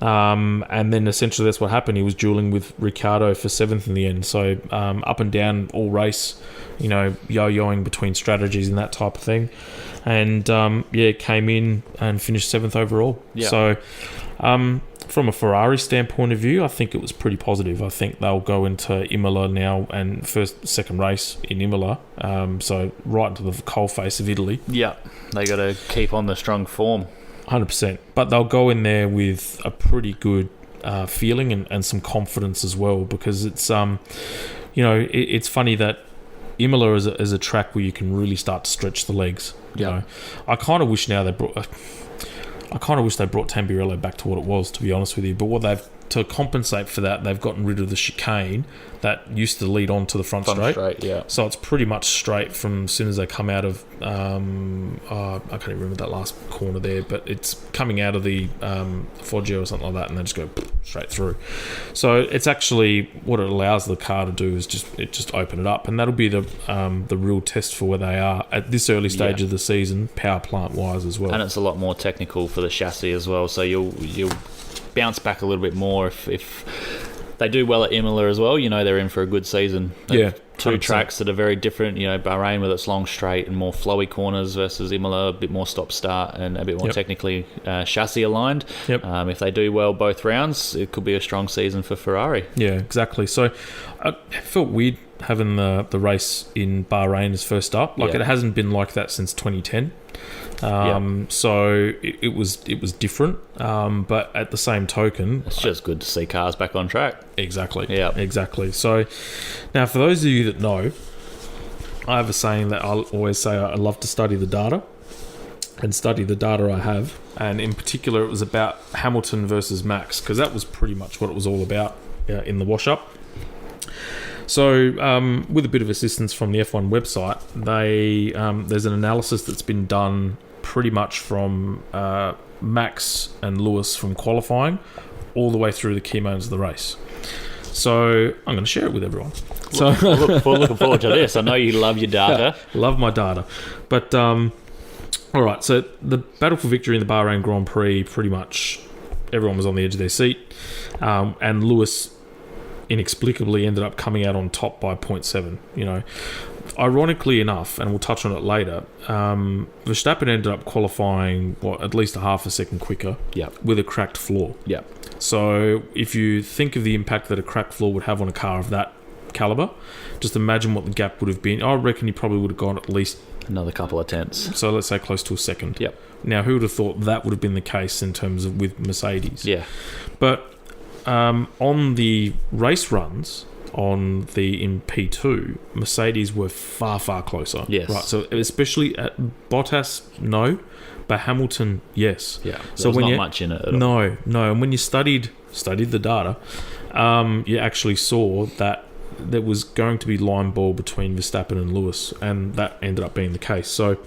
And then essentially that's what happened. He was dueling with Ricciardo for 7th in the end. So up and down all race, yo-yoing between strategies and that type of thing. And came in and finished 7th overall. Yeah. So from a Ferrari standpoint of view, I think it was pretty positive. I think they'll go into Imola now and second race in Imola. So right into the coalface of Italy. Yeah, they got to keep on the strong form. 100%. But they'll go in there with a pretty good feeling and some confidence as well, because it's it's funny that Imola is a track where you can really start to stretch the legs. I kind of wish now they brought Tamburello back to what it was, to be honest with you. But to compensate for that, they've gotten rid of the chicane that used to lead on to the front straight. Yeah. So it's pretty much straight from as soon as they come out of I can't even remember that last corner there, but it's coming out of the Foggia or something like that, and they just go straight through. So it's actually what it allows the car to do is just open it up, and that'll be the real test for where they are at this early stage of the season, power plant wise as well. And it's a lot more technical for the chassis as well, so you'll bounce back a little bit more if they do well at Imola as well. They're in for a good season. Two 100%. Tracks that are very different. Bahrain with its long straight and more flowy corners versus Imola, a bit more stop-start and a bit more technically chassis aligned. If they do well both rounds, it could be a strong season for Ferrari. Yeah, exactly. So I felt weird having the race in Bahrain as first up. It hasn't been like that since 2010. So it was different, but at the same token, it's just good to see cars back on track. Exactly. Yeah, exactly. So now, for those of you that know, I have a saying that I'll always say: I love to study the data, and study the data I have, and in particular, it was about Hamilton versus Max, because that was pretty much what it was all about in the wash-up. So, with a bit of assistance from the F1 website, there's an analysis that's been done pretty much from Max and Lewis from qualifying all the way through the key moments of the race. So I'm going to share it with everyone. So looking forward to this. I know you love your data. Love my data. But, all right, so the battle for victory in the Bahrain Grand Prix, pretty much everyone was on the edge of their seat. And Lewis inexplicably ended up coming out on top by 0.7, you know. Ironically enough, and we'll touch on it later, Verstappen ended up qualifying, at least a half a second quicker with a cracked floor. Yeah. So if you think of the impact that a cracked floor would have on a car of that caliber, just imagine what the gap would have been. I reckon he probably would have gone at least another couple of tenths. So let's say close to a second. Yep. Now, who would have thought that would have been the case in terms of with Mercedes? Yeah. But on the race runs in P2, Mercedes were far, far closer. Yes. Right. So especially at Bottas, no. But Hamilton, yes. Yeah. So There's not much in it at all. No. And when you studied the data, you actually saw that there was going to be line ball between Verstappen and Lewis, and that ended up being the case. So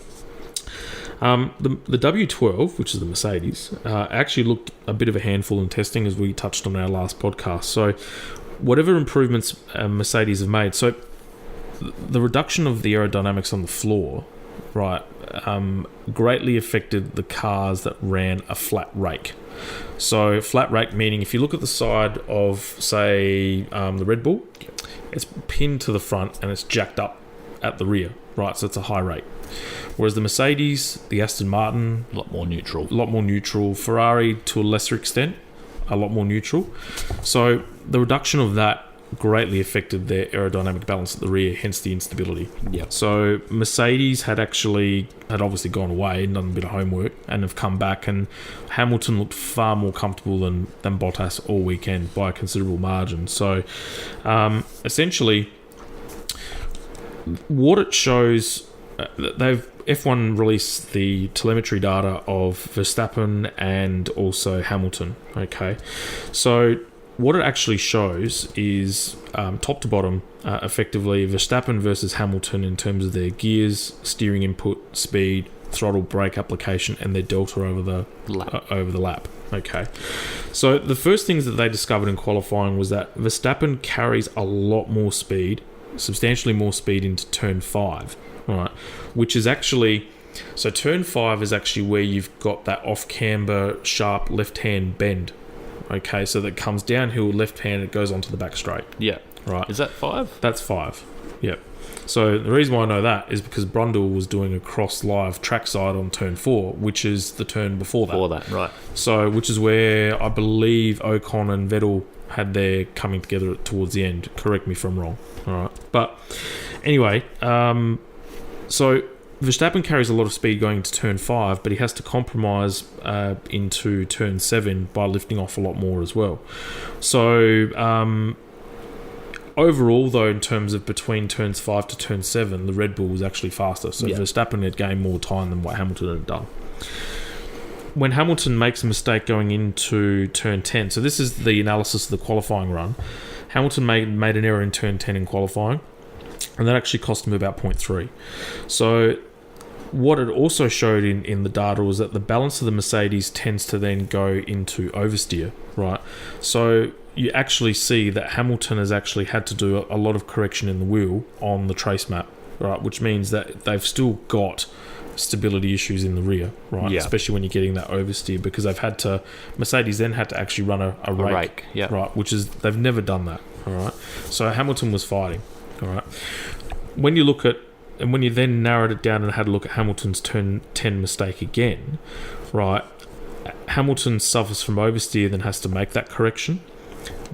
the W12, which is the Mercedes, actually looked a bit of a handful in testing, as we touched on our last podcast. So whatever improvements Mercedes have made, so the reduction of the aerodynamics on the floor, right, greatly affected the cars that ran a flat rake. So flat rake meaning if you look at the side of, say, the Red Bull, it's pinned to the front and it's jacked up at the rear, right? So it's a high rake. Whereas the Mercedes, the Aston Martin, a lot more neutral. Ferrari, to a lesser extent, a lot more neutral. So the reduction of that greatly affected their aerodynamic balance at the rear, hence the instability. Yeah. So Mercedes had obviously gone away and done a bit of homework and have come back, and Hamilton looked far more comfortable than Bottas all weekend by a considerable margin. So essentially what it shows, F1 released the telemetry data of Verstappen and also Hamilton. Okay, so what it actually shows is top to bottom, effectively Verstappen versus Hamilton in terms of their gears, steering input, speed, throttle, brake application, and their delta over the lap. Okay, so the first things that they discovered in qualifying was that Verstappen carries a lot more speed, substantially more speed into turn 5. Right, which is actually, so turn 5 is actually where you've got that off camber sharp left hand bend. Okay, so that comes downhill left hand, it goes onto the back straight. Yeah. Right. Is that 5? That's 5. Yep. So the reason why I know that is because Brundle was doing a cross live trackside on turn 4, which is the turn before that. Before that, right. So which is where I believe Ocon and Vettel had their coming together towards the end. Correct me if I'm wrong. All right. But anyway, so Verstappen carries a lot of speed going into turn 5, but he has to compromise into turn 7 by lifting off a lot more as well. So overall, though, in terms of between turns 5 to turn 7, the Red Bull was actually faster. So Verstappen had gained more time than what Hamilton had done. When Hamilton makes a mistake going into turn 10, so this is the analysis of the qualifying run, Hamilton made an error in turn 10 in qualifying, and that actually cost him about 0.3. So what it also showed in the data was that the balance of the Mercedes tends to then go into oversteer, right? So you actually see that Hamilton has actually had to do a lot of correction in the wheel on the trace map, right? Which means that they've still got stability issues in the rear, right? Yeah. Especially when you're getting that oversteer, because Mercedes then had to actually run a rake, yeah. Right? Which is, they've never done that, all right? So Hamilton was fighting, all right? When you then narrowed it down and had a look at Hamilton's turn 10 mistake again, right? Hamilton suffers from oversteer, then has to make that correction.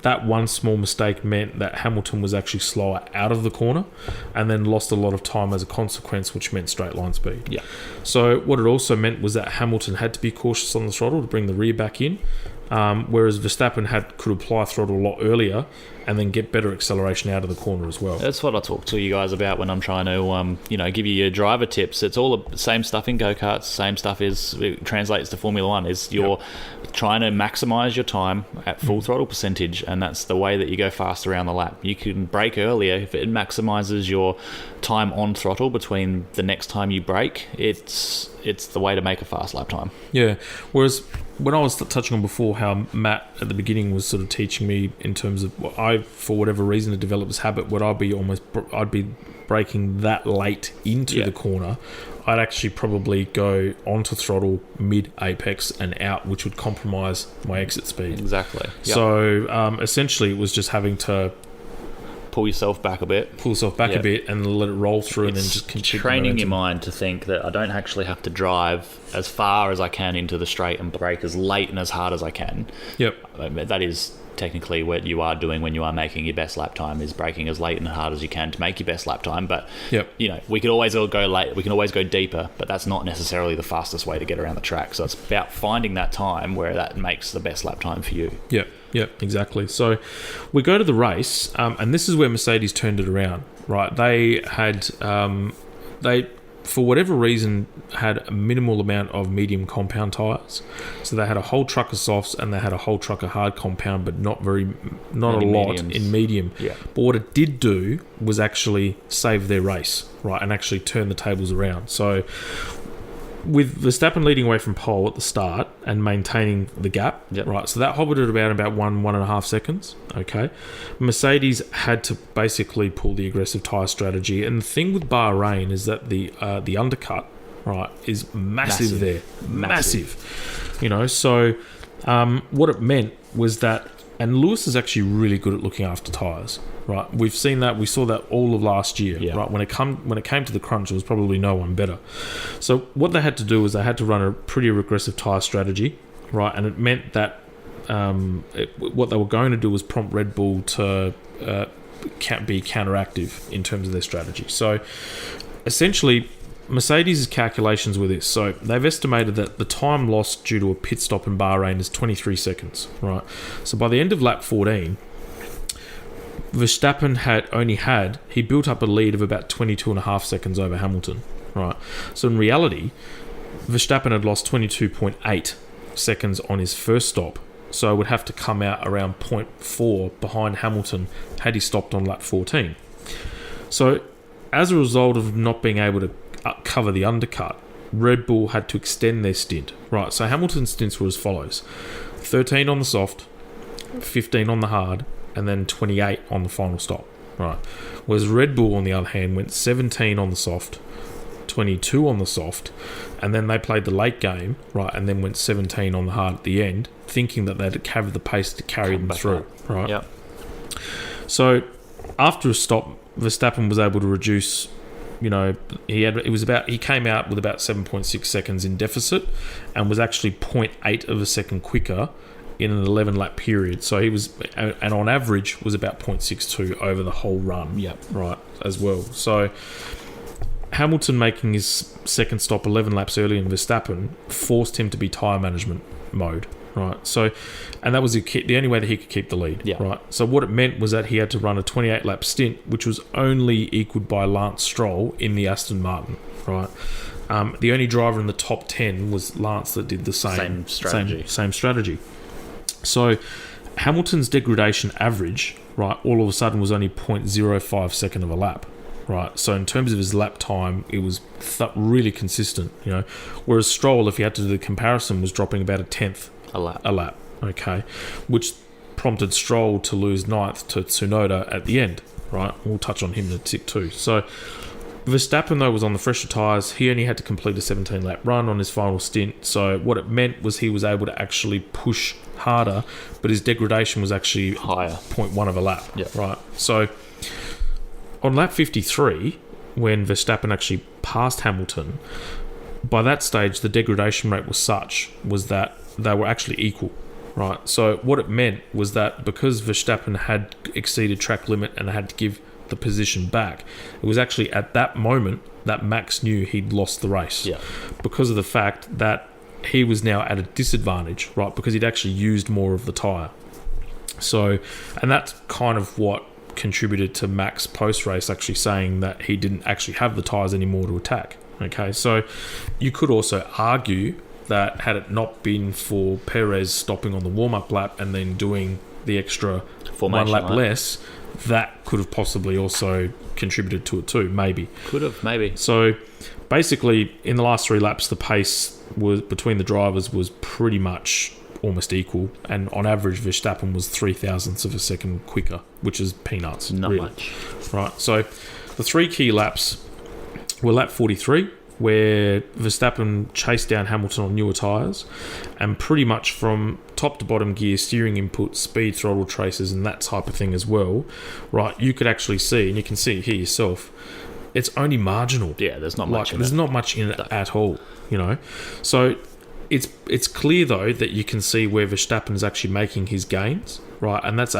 That one small mistake meant that Hamilton was actually slower out of the corner and then lost a lot of time as a consequence, which meant straight line speed. Yeah. So what it also meant was that Hamilton had to be cautious on the throttle to bring the rear back in. whereas Verstappen could apply throttle a lot earlier and then get better acceleration out of the corner as well. That's what I talk to you guys about when I'm trying to, give you your driver tips. It's all the same stuff in go-karts. Same stuff it translates to Formula One. Is you're trying to maximise your time at full throttle percentage, and that's the way that you go fast around the lap. You can brake earlier if it maximises your time on throttle between the next time you brake. It's the way to make a fast lap time. Yeah. Whereas when I was touching on before how Matt at the beginning was sort of teaching me in terms of for whatever reason, to develop this habit, I'd be braking that late into the corner. I'd actually probably go onto throttle mid-apex and out, which would compromise my exit speed. Exactly. Yep. So essentially it was just having to pull yourself back a bit and let it roll through and then just continue. Training your mind to think that I don't actually have to drive as far as I can into the straight and brake as late and as hard as I can. Yep. That is technically what you are doing when you are making your best lap time, is braking as late and hard as you can to make your best lap time. But we could always go late, we can always go deeper, but that's not necessarily the fastest way to get around the track. So it's about finding that time where that makes the best lap time for you. Yep, exactly. So we go to the race, and this is where Mercedes turned it around, right? They had, for whatever reason, had a minimal amount of medium compound tyres. So they had a whole truck of softs and they had a whole truck of hard compound, but not a lot mediums. In medium. Yeah. But what it did do was actually save their race, right, and actually turn the tables around. So with Verstappen leading away from pole at the start and maintaining the gap, right, so that hovered at about 1.5 seconds, okay? Mercedes had to basically pull the aggressive tyre strategy, and the thing with Bahrain is that the undercut, right, is massive there. Massive. So what it meant was that, and Lewis is actually really good at looking after tyres, right? We saw that all of last year, right? When it came to the crunch, there was probably no one better. So what they had to do was they had to run a pretty aggressive tyre strategy, right? And it meant that what they were going to do was prompt Red Bull to be counteractive in terms of their strategy. So essentially, Mercedes' calculations were this. So they've estimated that the time lost due to a pit stop in Bahrain is 23 seconds, right? So by the end of lap 14, Verstappen he built up a lead of about 22.5 seconds over Hamilton, right? So in reality, Verstappen had lost 22.8 seconds on his first stop, so would have to come out around 0.4 behind Hamilton had he stopped on lap 14. So as a result of not being able to cover the undercut, Red Bull had to extend their stint, right? So Hamilton's stints were as follows: 13 on the soft, 15 on the hard, and then 28 on the final stop, right? Whereas Red Bull, on the other hand, went 17 on the soft, 22 on the soft, and then they played the late game, right, and then went 17 on the hard at the end, thinking that they'd have the pace to carry them through, right? Yep. So after a stop, Verstappen was able to reduce, he came out with about 7.6 seconds in deficit and was actually 0.8 of a second quicker in an 11 lap period. So he was, and on average was about 0.62 over the whole run. Yep. Right, as well. So Hamilton making his second stop 11 laps early in Verstappen forced him to be tyre management mode. Right, so, and that was the only way that he could keep the lead. Yeah. Right, so what it meant was that he had to run a 28 lap stint, which was only equaled by Lance Stroll in the Aston Martin. Right, the only driver in the top 10 was Lance that did the same strategy. So Hamilton's degradation average, right, all of a sudden was only 0.05 second of a lap. Right, so in terms of his lap time, it was really consistent, Whereas Stroll, if you had to do the comparison, was dropping about a tenth a lap, okay, which prompted Stroll to lose ninth to Tsunoda at the end, right? We'll touch on him in a tick too. So Verstappen, though, was on the fresher tyres. He only had to complete a 17-lap run on his final stint. So what it meant was he was able to actually push harder, but his degradation was actually higher, 0.1 of a lap, yep. Right? So on lap 53, when Verstappen actually passed Hamilton, by that stage, the degradation rate was that they were actually equal, right? So what it meant was that because Verstappen had exceeded track limit and had to give the position back, it was actually at that moment that Max knew he'd lost the race. Yeah. Because of the fact that he was now at a disadvantage, right, because he'd actually used more of the tyre. So, and that's kind of what contributed to Max post-race actually saying that he didn't actually have the tyres anymore to attack. Okay, so you could also argue that had it not been for Perez stopping on the warm-up lap and then doing the extra Formation one lap less, that could have possibly also contributed to it too, maybe. Could have, maybe. So basically, in the last 3 laps, the pace was between the drivers was pretty much almost equal, and on average Verstappen was 0.003 of a second quicker, which is peanuts. Not really. much. Right, so the 3 key laps were lap 43, where Verstappen chased down Hamilton on newer tyres, and pretty much from top to bottom gear, steering input, speed, throttle traces, and that type of thing as well, right, you could actually see, and you can see it here yourself, it's only marginal. Yeah, there's not much in There's it. not much in it at all, you know. So it's clear, though, that you can see where Verstappen is actually making his gains, right? And that's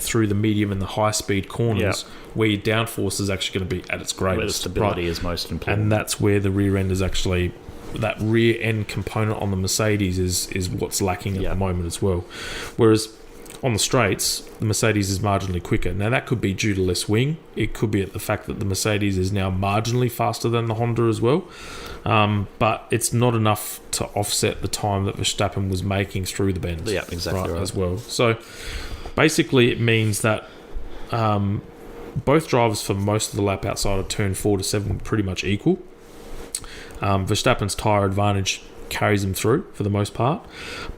through the medium and the high-speed corners, where your downforce is actually going to be at its greatest. Where the stability right? is most important. And that's where the rear end is actually... That rear end component on the Mercedes is what's lacking at the moment as well. Whereas on the straights, the Mercedes is marginally quicker. Now, that could be due to less wing. It could be at the fact that the Mercedes is now marginally faster than the Honda as well. But it's not enough to offset the time that Verstappen was making through the bends. Yeah, exactly right. As well. So basically, it means that both drivers for most of the lap outside of turn 4 to 7 were pretty much equal. Verstappen's tyre advantage carries him through for the most part.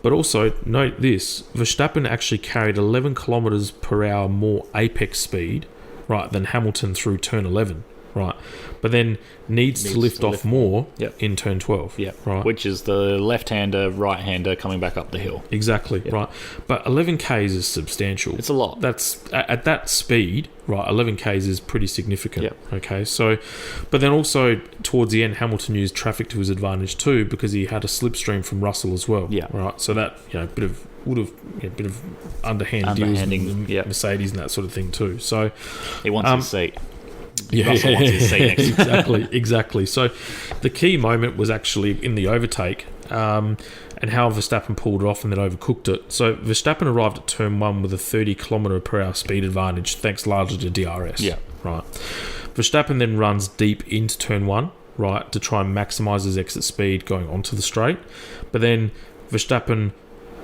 But also, note this, Verstappen actually carried 11 kilometres per hour more apex speed, right, than Hamilton through turn 11, right? But then needs to lift off more in turn 12, right? Which is the left-hander, right-hander coming back up the hill. Exactly, right. But 11 Ks is substantial. It's a lot. That's at that speed, right, 11 Ks is pretty significant. Yep. Okay, so, but then also towards the end, Hamilton used traffic to his advantage too, because he had a slipstream from Russell as well. Yeah. Right, so that, bit of underhand deals with the Mercedes and that sort of thing too. So he wants his seat. Russell wants his seat next exactly. So the key moment was actually in the overtake, and how Verstappen pulled it off and then overcooked it. So Verstappen arrived at turn 1 with a 30 km per hour speed advantage, thanks largely to DRS. Yeah. Right. Verstappen then runs deep into turn 1, right, to try and maximise his exit speed going onto the straight. But then Verstappen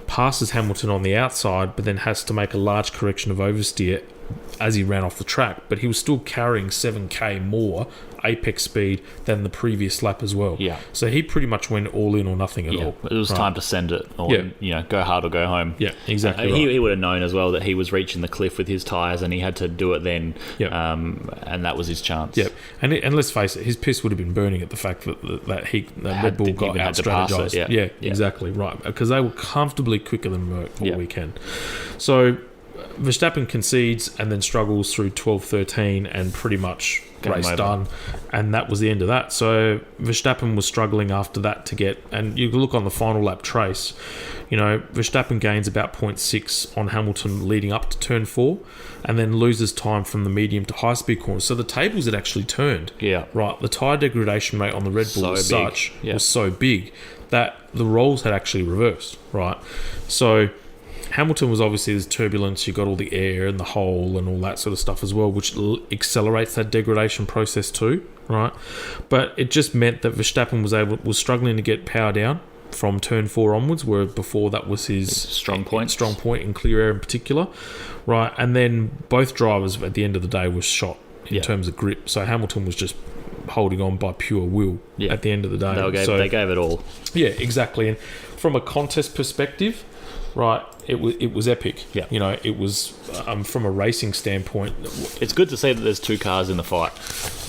passes Hamilton on the outside, but then has to make a large correction of oversteer as he ran off the track, but he was still carrying 7k more apex speed than the previous lap as well. Yeah. So he pretty much went all in or nothing at all. It was time to send it, or go hard or go home. Yeah, exactly. He would have known as well that he was reaching the cliff with his tyres, and he had to do it then. And that was his chance. Yep. And let's face it, his piss would have been burning at the fact that Red Bull got out strategized. Yeah, exactly right, because they were comfortably quicker than Merc all weekend. So Verstappen concedes and then struggles through 12-13 and pretty much race done, and that was the end of that. So Verstappen was struggling after that to get, and you look on the final lap trace, Verstappen gains about 0.6 on Hamilton leading up to turn 4 and then loses time from the medium to high speed corners. So the tables had actually turned. Yeah. Right. The tyre degradation rate on the Red Bull was so big that the roles had actually reversed. Right. So Hamilton was obviously, there's turbulence, you got all the air and the hole and all that sort of stuff as well, which accelerates that degradation process too, right? But it just meant that Verstappen was struggling to get power down from turn 4 onwards, where before that was his strong point in clear air in particular, right? And then both drivers at the end of the day were shot in terms of grip. So Hamilton was just holding on by pure will at the end of the day. They gave it all. Yeah, exactly. And from a contest perspective, right, it was epic. Yeah. It was from a racing standpoint. It's good to see that there's 2 cars in the fight.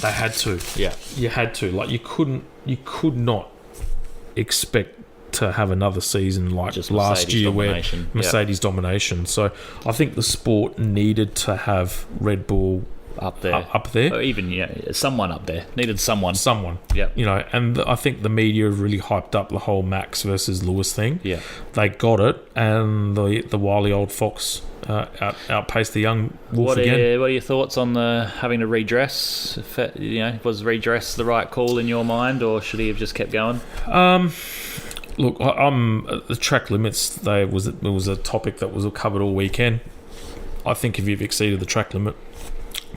They had to. Yeah. You had to. Like, you could not expect to have another season like just last year where Mercedes domination. So I think the sport needed to have Red Bull up there, or even someone up there. Needed someone. Yeah. And I think the media really hyped up the whole Max versus Lewis thing. Yeah, they got it, and the wily old fox outpaced the young wolf again. What are your thoughts on having to redress? Was redress the right call in your mind, or should he have just kept going? Look, the track limits. There was a topic that was covered all weekend. I think if you've exceeded the track limit,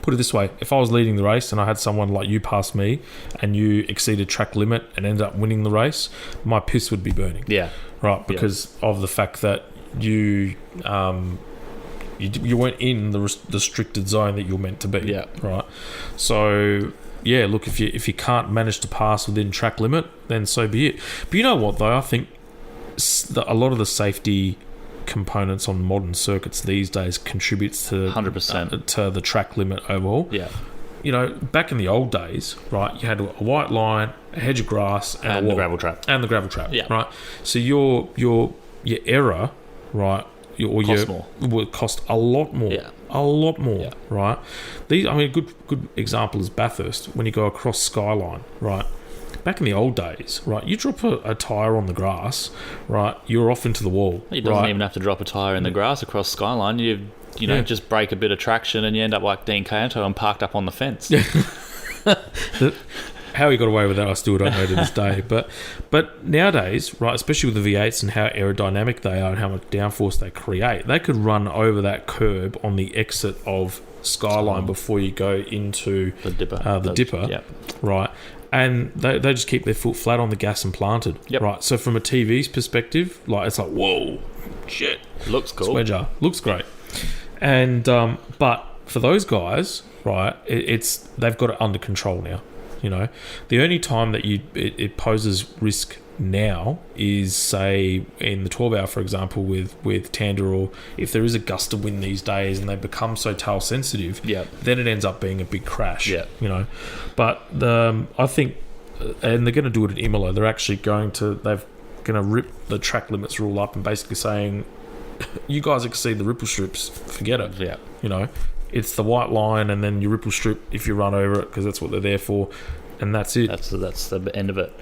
put it this way: if I was leading the race and I had someone like you pass me, and you exceeded track limit and ended up winning the race, my piss would be burning. Yeah, right, because of the fact that you weren't in the restricted zone that you're meant to be. Yeah, right. So. Yeah, look, if you can't manage to pass within track limit, then so be it. But you know what, though? I think a lot of the safety components on modern circuits these days contributes to 100% to the track limit overall. Yeah. You know, back in the old days, right, you had a white line, a hedge of grass, and a wall. The gravel trap. And the gravel trap, yeah. right? So your error, right, would cost a lot more. Yeah. A lot more, yeah. right? A good example is Bathurst when you go across Skyline, right? Back in the old days, right, you drop a tyre on the grass, right, you're off into the wall. You don't even have to drop a tyre in the grass across Skyline. You just break a bit of traction and you end up like Dean Canto and parked up on the fence. How he got away with that, I still don't know to this day. But nowadays, right, especially with the V8s and how aerodynamic they are and how much downforce they create, they could run over that curb on the exit of Skyline before you go into the dipper. Yep. Right? And they just keep their foot flat on the gas and planted. Yep. Right? So from a TV's perspective, like it's like, whoa, shit. Looks cool. Swedger. Looks great. And but for those guys, right, they've got it under control now. You know, the only time that it poses risk now is, say, in the 12 hour, for example, with Tander, or if there is a gust of wind these days and they become so tail sensitive, then it ends up being a big crash. Yeah. You know, but I think, and they're going to do it at Imola. They're actually going to rip the track limits rule up and basically saying, you guys exceed the ripple strips, forget it. Yeah. You know. It's the white line and then your ripple strip if you run over it, because that's what they're there for, and that's it. That's the end of it.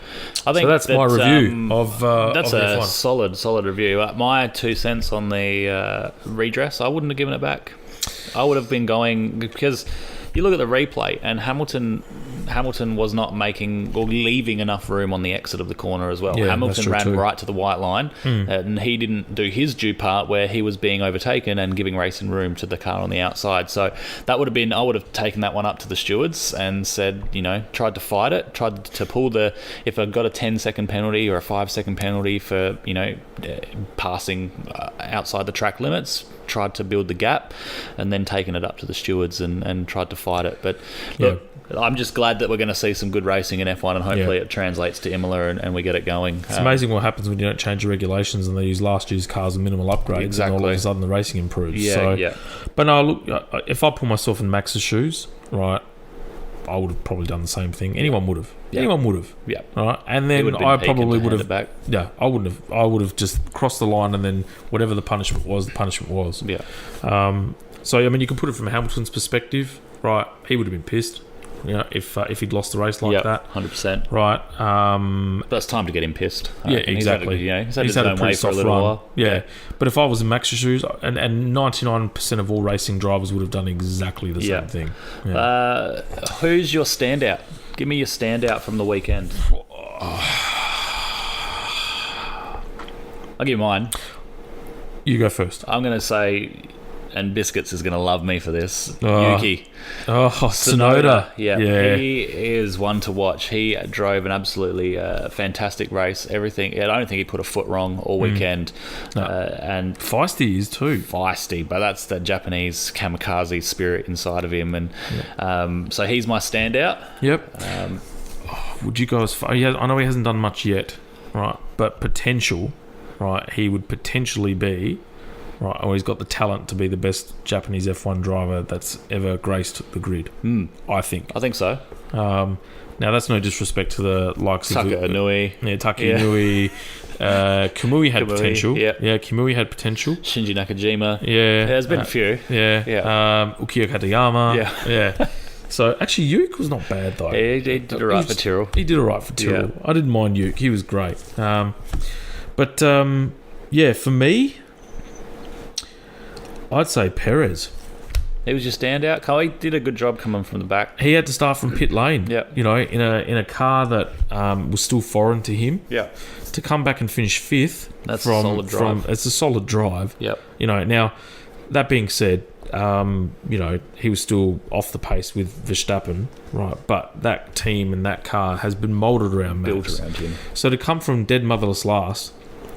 I think so. That's my review of that's of a F1. solid review. My 2 cents on the redress, I wouldn't have given it back. I would have been going, because you look at the replay and Hamilton was not making or leaving enough room on the exit of the corner as well. Hamilton ran right to the white line, and he didn't do his due part where he was being overtaken and giving racing room to the car on the outside. So that would have been, I would have taken that one up to the stewards and said, tried to fight it, tried to pull if I got a 10-second penalty or a 5-second penalty for, passing outside the track limits, tried to build the gap and then taken it up to the stewards and tried to fight it. But look, I'm just glad that we're going to see some good racing in F1, and hopefully it translates to Imola and we get it going. It's amazing what happens when you don't change the regulations and they use last year's cars with minimal upgrades. Exactly. And all of a sudden the racing improves. Yeah. But no, look, if I put myself in Max's shoes, right, I would have probably done the same thing. Anyone would have. Yeah. Anyone would have. Yeah. Right. And then I probably would have. Back. Yeah. I wouldn't have. I would have just crossed the line, and then whatever the punishment was, the punishment was. Yeah. So I mean, you can put it from Hamilton's perspective, right? He would have been pissed, if he'd lost the race like that. 100%. Right. But it's time to get him pissed. Yeah, exactly. He's had his own way for a little while. Yeah. But if I was in Max's shoes, and 99% of all racing drivers would have done exactly the same thing. Yeah. Who's your standout? Give me your standout from the weekend. I'll give you mine. You go first. I'm going to say, and Biscuits is going to love me for this, Yuki. Oh, Tsunoda. Yeah. He is one to watch. He drove an absolutely fantastic race. Everything. I don't think he put a foot wrong all weekend. No. And feisty he is too. Feisty, but that's the Japanese kamikaze spirit inside of him. And so he's my standout. Yep. Would you go as far? I know he hasn't done much yet, right? But potential, right? He would potentially be. Right, or he's got the talent to be the best Japanese F1 driver that's ever graced the grid. I think. I think so. Now, that's no disrespect to the likes Taka of Inui. Yeah, Taka Inui. Kamui had potential. Yeah, Kamui had potential. Shinji Nakajima. Yeah. There's been a few. Yeah. Ukiyo Katayama. Yeah. So, actually, Yuke was not bad, though. He did all right for Tyrrell. He did all right for Tyrrell. I didn't mind Yuke. He was great. But for me, I'd say Perez. He was your standout. He did a good job coming from the back. He had to start from pit lane. Yeah. You know, in a car that was still foreign to him. Yeah. To come back and finish fifth. That's a solid drive. It's a solid drive. Yep. You know, now that being said, you know, he was still off the pace with Verstappen, right? But that team and that car has been moulded around Max. Built around him. So to come from dead motherless last,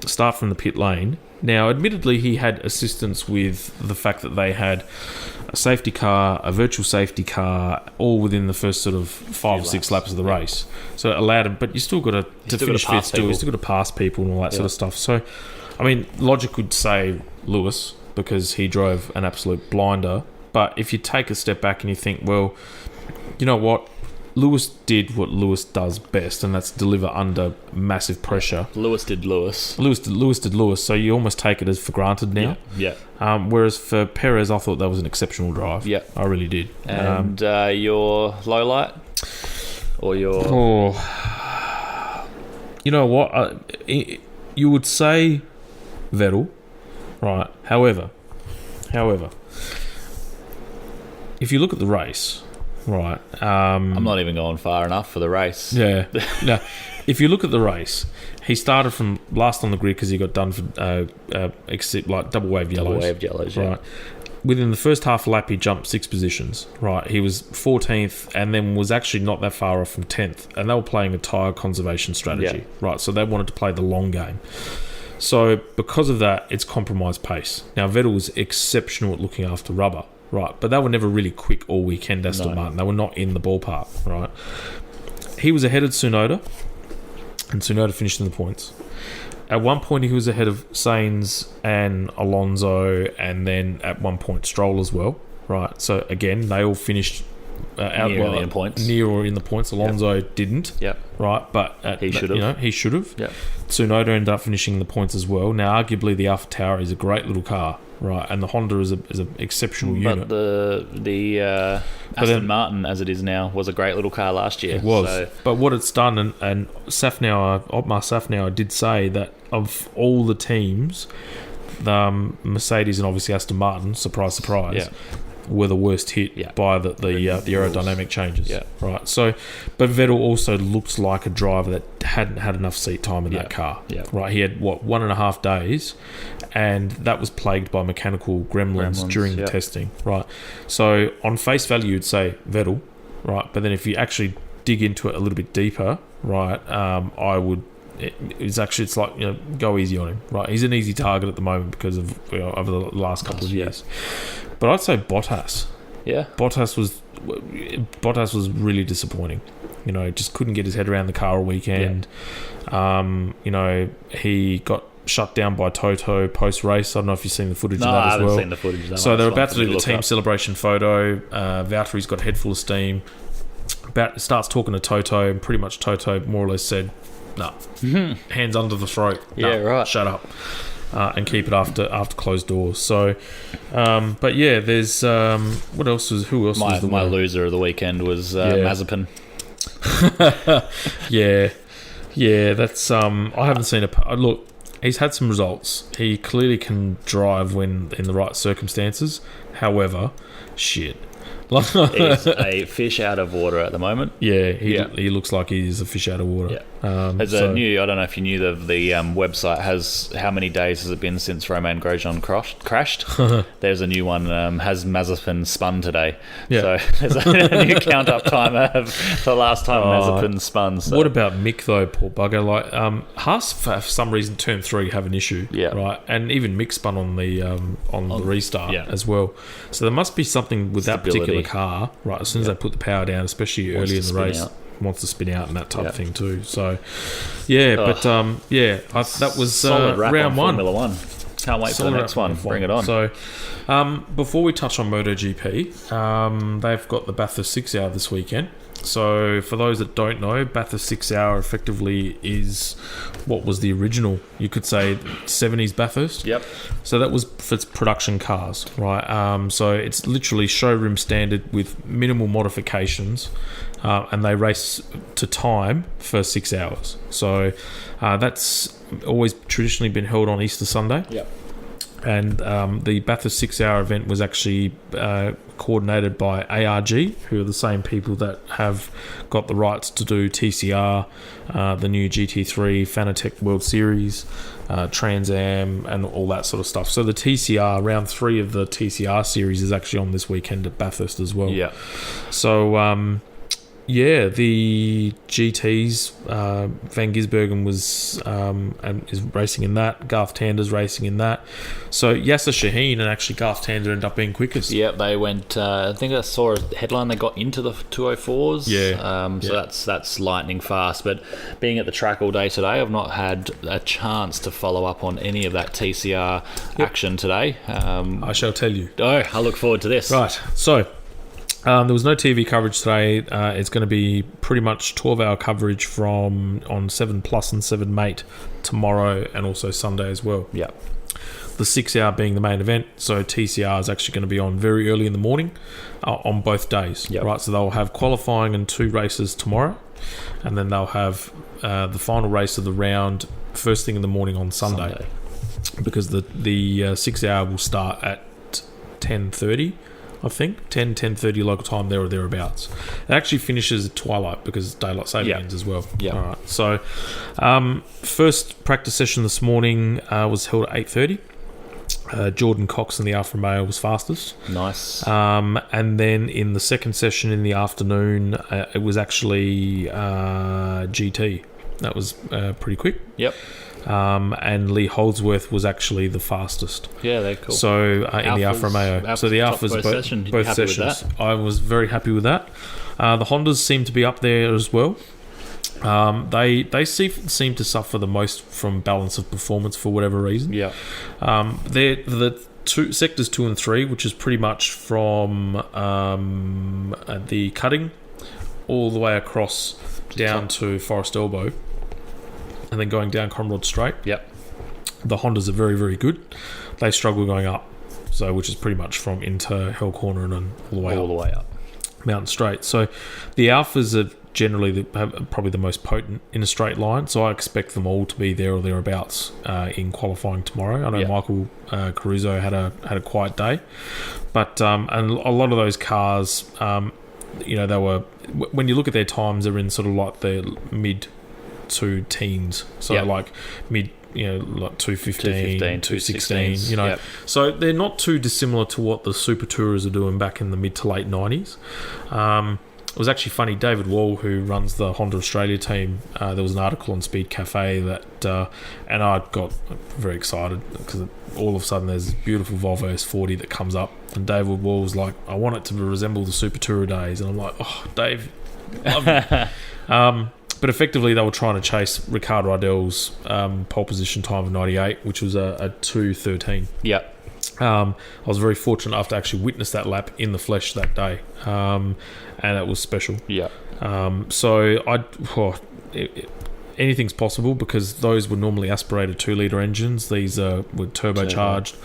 start from the pit lane. Now, admittedly, he had assistance with the fact that they had a safety car, a virtual safety car, all within the first sort of 5 or 6 laps of the race. So it allowed him, but you still got to finish fifth still. You still got to pass people and all that sort of stuff. So, I mean, logic would say Lewis, because he drove an absolute blinder. But if you take a step back and you think, well, you know what? Lewis did what Lewis does best, and that's deliver under massive pressure. Lewis did Lewis. Lewis did Lewis, so you almost take it as for granted now. Yeah. Whereas for Perez, I thought that was an exceptional drive. Yeah. I really did. And your low light? Or your... You know what? You would say Vettel, right? However, if you look at the race... Right. I'm not even going far enough for the race. Yeah. No. If you look at the race, he started from last on the grid because he got done for except like double wave yellows. Double wave yellows, yeah. Right. Within the first half lap, he jumped 6 positions. Right. He was 14th and then was actually not that far off from 10th. And they were playing a tyre conservation strategy. Yeah. Right. So they wanted to play the long game. So because of that, it's compromised pace. Now, Vettel was exceptional at looking after rubber. Right, but they were never really quick all weekend, Aston Martin. They were not in the ballpark, right? He was ahead of Tsunoda, and Tsunoda finished in the points. At one point, he was ahead of Sainz and Alonso, and then at one point, Stroll as well, right? So, again, they all finished near in points. Near or in the points. Alonso didn't, right? But he should have. You know, he should have. Yep. Tsunoda ended up finishing in the points as well. Now, arguably, the AlphaTauri is a great little car. Right, and the Honda is an exceptional unit. But the Aston Martin, as it is now, was a great little car last year. It was. So. But what it's done, and Otmar Safnauer did say that of all the teams, the Mercedes and obviously Aston Martin, surprise, were the worst hit by the aerodynamic changes. Yeah. Right. So, but Vettel also looked like a driver that hadn't had enough seat time in that car. Yeah. Right. He had 1.5 days, and that was plagued by mechanical gremlins during the testing. Right. So on face value, you'd say Vettel. Right. But then if you actually dig into it a little bit deeper, right, I would. It's like, you know, go easy on him. Right. He's an easy target at the moment because of over the last couple of years. But I'd say Bottas. Yeah. Bottas was really disappointing. You know, just couldn't get his head around the car all weekend. Yeah. You know, he got shut down by Toto post-race. I don't know if you've seen the footage of that as well. No, I haven't seen the footage. So they're about to do the team celebration photo. Valtteri's got a head full of steam. Starts talking to Toto, and pretty much Toto more or less said, no, hands under the throat. No, right. Shut up. And keep it after closed doors. So, but yeah, there's what else was? Who else was the my loser of the weekend was Mazepin. yeah. That's I haven't seen a look. He's had some results. He clearly can drive when in the right circumstances. However, shit. He's a fish out of water at the moment. Yeah, he looks like he's a fish out of water. Yeah. There's a new, I don't know if you knew, the website has how many days has it been since Romain Grosjean crashed? There's a new one, has Mazepin spun today. Yeah. So there's a new count-up timer of the last time Mazepin spun. So. What about Mick, though, poor bugger? Like, Haas, for some reason, turn 3 have an issue. Yeah. Right? And even Mick spun on the restart as well. So there must be something with that particular car, right? As soon as they put the power down, especially early in the race, wants to spin out and that type of thing too. So, that was solid wrap round on 1. Formula 1. Can't wait for the next one. Bring it on. So, before we touch on MotoGP, they've got the Bathurst 6 Hour this weekend. So, for those that don't know, Bathurst 6 Hour effectively is what was the original, you could say, 70s Bathurst. Yep. So, that was for its production cars, right? So, it's literally showroom standard with minimal modifications, and they race to time for 6 hours. So, that's always traditionally been held on Easter Sunday. Yep. And the Bathurst 6 Hour event was actually coordinated by ARG, who are the same people that have got the rights to do TCR, the new GT3, Fanatec World Series, Trans Am, and all that sort of stuff. So the TCR, round 3 of the TCR series is actually on this weekend at Bathurst as well. Yeah. So, the GTs, Van Gisbergen was and is racing in that. Garth Tander's racing in that. So Yasser Shaheen and actually Garth Tander end up being quickest. Yeah, they went. I think I saw a headline. They got into the 204s. Yeah. So that's lightning fast. But being at the track all day today, I've not had a chance to follow up on any of that TCR action today. I shall tell you. Oh, I look forward to this. Right. So. There was no TV coverage today. It's going to be pretty much 12-hour coverage on 7 Plus and 7 Mate tomorrow and also Sunday as well. Yeah. The 6 hour being the main event, so TCR is actually going to be on very early in the morning on both days. Yep. Right, so they'll have qualifying and 2 races tomorrow, and then they'll have the final race of the round first thing in the morning on Sunday. Because the 6 hour will start at 10:30. I think 10:30 local time, there or thereabouts. It actually finishes at twilight because daylight saving ends as well. Yeah. All right. So, first practice session this morning was held at 8:30. Jordan Cox in the Alfa Romeo was fastest. Nice. And then in the second session in the afternoon, it was actually GT. That was pretty quick. Yep. And Lee Holdsworth was actually the fastest. Yeah, they're cool. So in the Alfa Romeo. So the Alphas both sessions. I was very happy with that. The Hondas seem to be up there as well. They seem to suffer the most from balance of performance for whatever reason. Yeah. They're the sectors 2 and 3, which is pretty much from the cutting all the way across down to Forest Elbow, and then going down Conrod Straight. Yep. The Hondas are very, very good. They struggle going up, so which is pretty much from into Hell Corner and then all the way up Mountain Straight. So the Alphas are generally probably the most potent in a straight line, so I expect them all to be there or thereabouts in qualifying tomorrow. I know Michael Caruso had a quiet day, but and a lot of those cars, they were, when you look at their times, they're in sort of like the mid to teens, so like mid, like 215, 216, so they're not too dissimilar to what the Super Tourers are doing back in the mid to late 90s. It was actually funny, David Wall, who runs the Honda Australia team, there was an article on Speed Cafe that and I got very excited because all of a sudden there's this beautiful Volvo S40 that comes up, and David Wall was like, I want it to resemble the Super Tourer days, and I'm like, oh Dave, love you. But effectively, they were trying to chase Ricardo Ardell's pole position time of 98, which was a 2:13. Yep. I was very fortunate enough to actually witness that lap in the flesh that day, and it was special. Yeah. Anything's possible because those were normally aspirated 2-litre engines. These were turbocharged.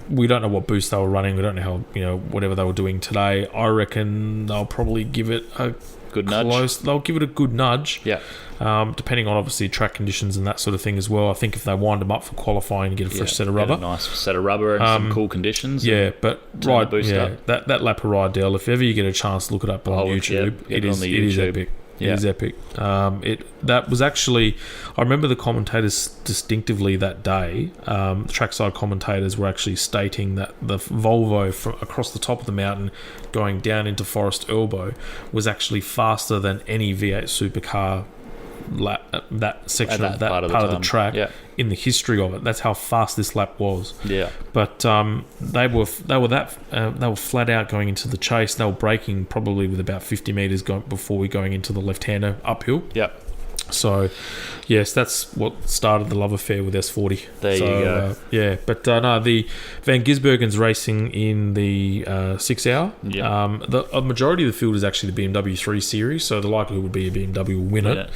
We don't know what boost they were running. We don't know how, whatever they were doing today. I reckon they'll probably give it a good nudge. They'll give it a good nudge. Yeah. Depending on obviously track conditions and that sort of thing as well. I think if they wind them up for qualifying and get a fresh set of rubber, a nice set of rubber and some cool conditions. Yeah, but up. that lap of Rydell, if ever you get a chance to look it up on YouTube, it is epic. It is epic. That was actually, I remember the commentators distinctively that day. The trackside commentators were actually stating that the Volvo from across the top of the mountain going down into Forest Elbow was actually faster than any V8 supercar that section of that part of the track in the history of it. That's how fast this lap was. Yeah. But they were flat out going into the chase. They were braking probably with about 50 meters before we going into the left-hander uphill. Yep. So, yes, that's what started the love affair with S40. There you go. But no, the Van Gisbergen's racing in the 6 hour. Yeah. A majority of the field is actually the BMW 3 Series, so the likelihood would be a BMW will win it.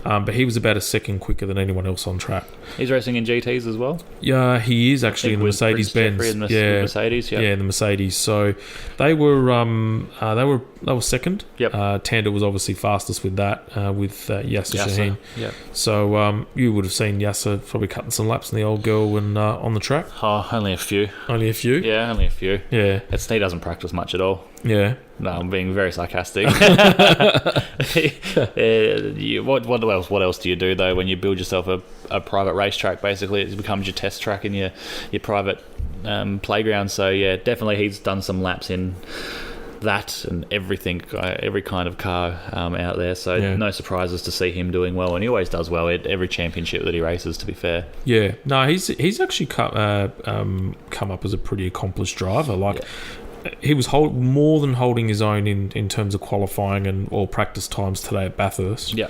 But he was about a second quicker than anyone else on track. He's racing in GTs as well? Yeah, he is actually in the Mercedes-Benz. Mercedes, Yeah, in the Mercedes. So they were second. Yep. Tanda was obviously fastest with that, with Yasser Shaheen. Yep. So you would have seen Yasser probably cutting some laps in the old girl and on the track. Oh, only a few. Only a few? Yeah, only a few. Yeah. He doesn't practice much at all. Yeah. No, I'm being very sarcastic. What else do you do, though, when you build yourself a private racetrack? Basically, it becomes your test track and your private playground. So, yeah, definitely he's done some laps in that and everything, every kind of car out there. So no surprises to see him doing well, and he always does well at every championship that he races, to be fair. Yeah. No, he's actually come up as a pretty accomplished driver. He was more than holding his own in terms of qualifying and all practice times today at Bathurst. Yeah.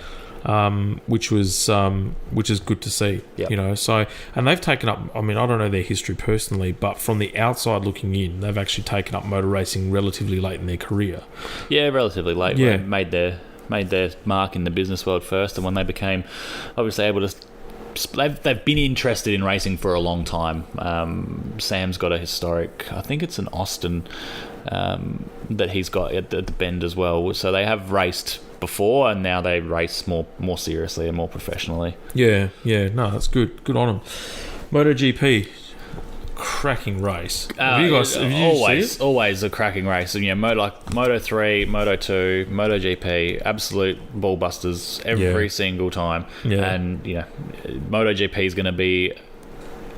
Which is good to see. Yep. You know, so, and they've taken up, I mean, I don't know their history personally, but from the outside looking in, they've actually taken up motor racing relatively late in their career. Yeah, relatively late. Yeah. Made their mark in the business world first, and when they became obviously able to, they've been interested in racing for a long time. Sam's got a historic, I think it's an Austin that he's got at the Bend as well. So they have raced before, and now they race more seriously and more professionally. Yeah, no, that's good. Good on them. MotoGP, cracking race. Have you seen it? Always a cracking race. And Moto 3, Moto 2, MotoGP, absolute ball busters every single time. Yeah. And MotoGP is going to be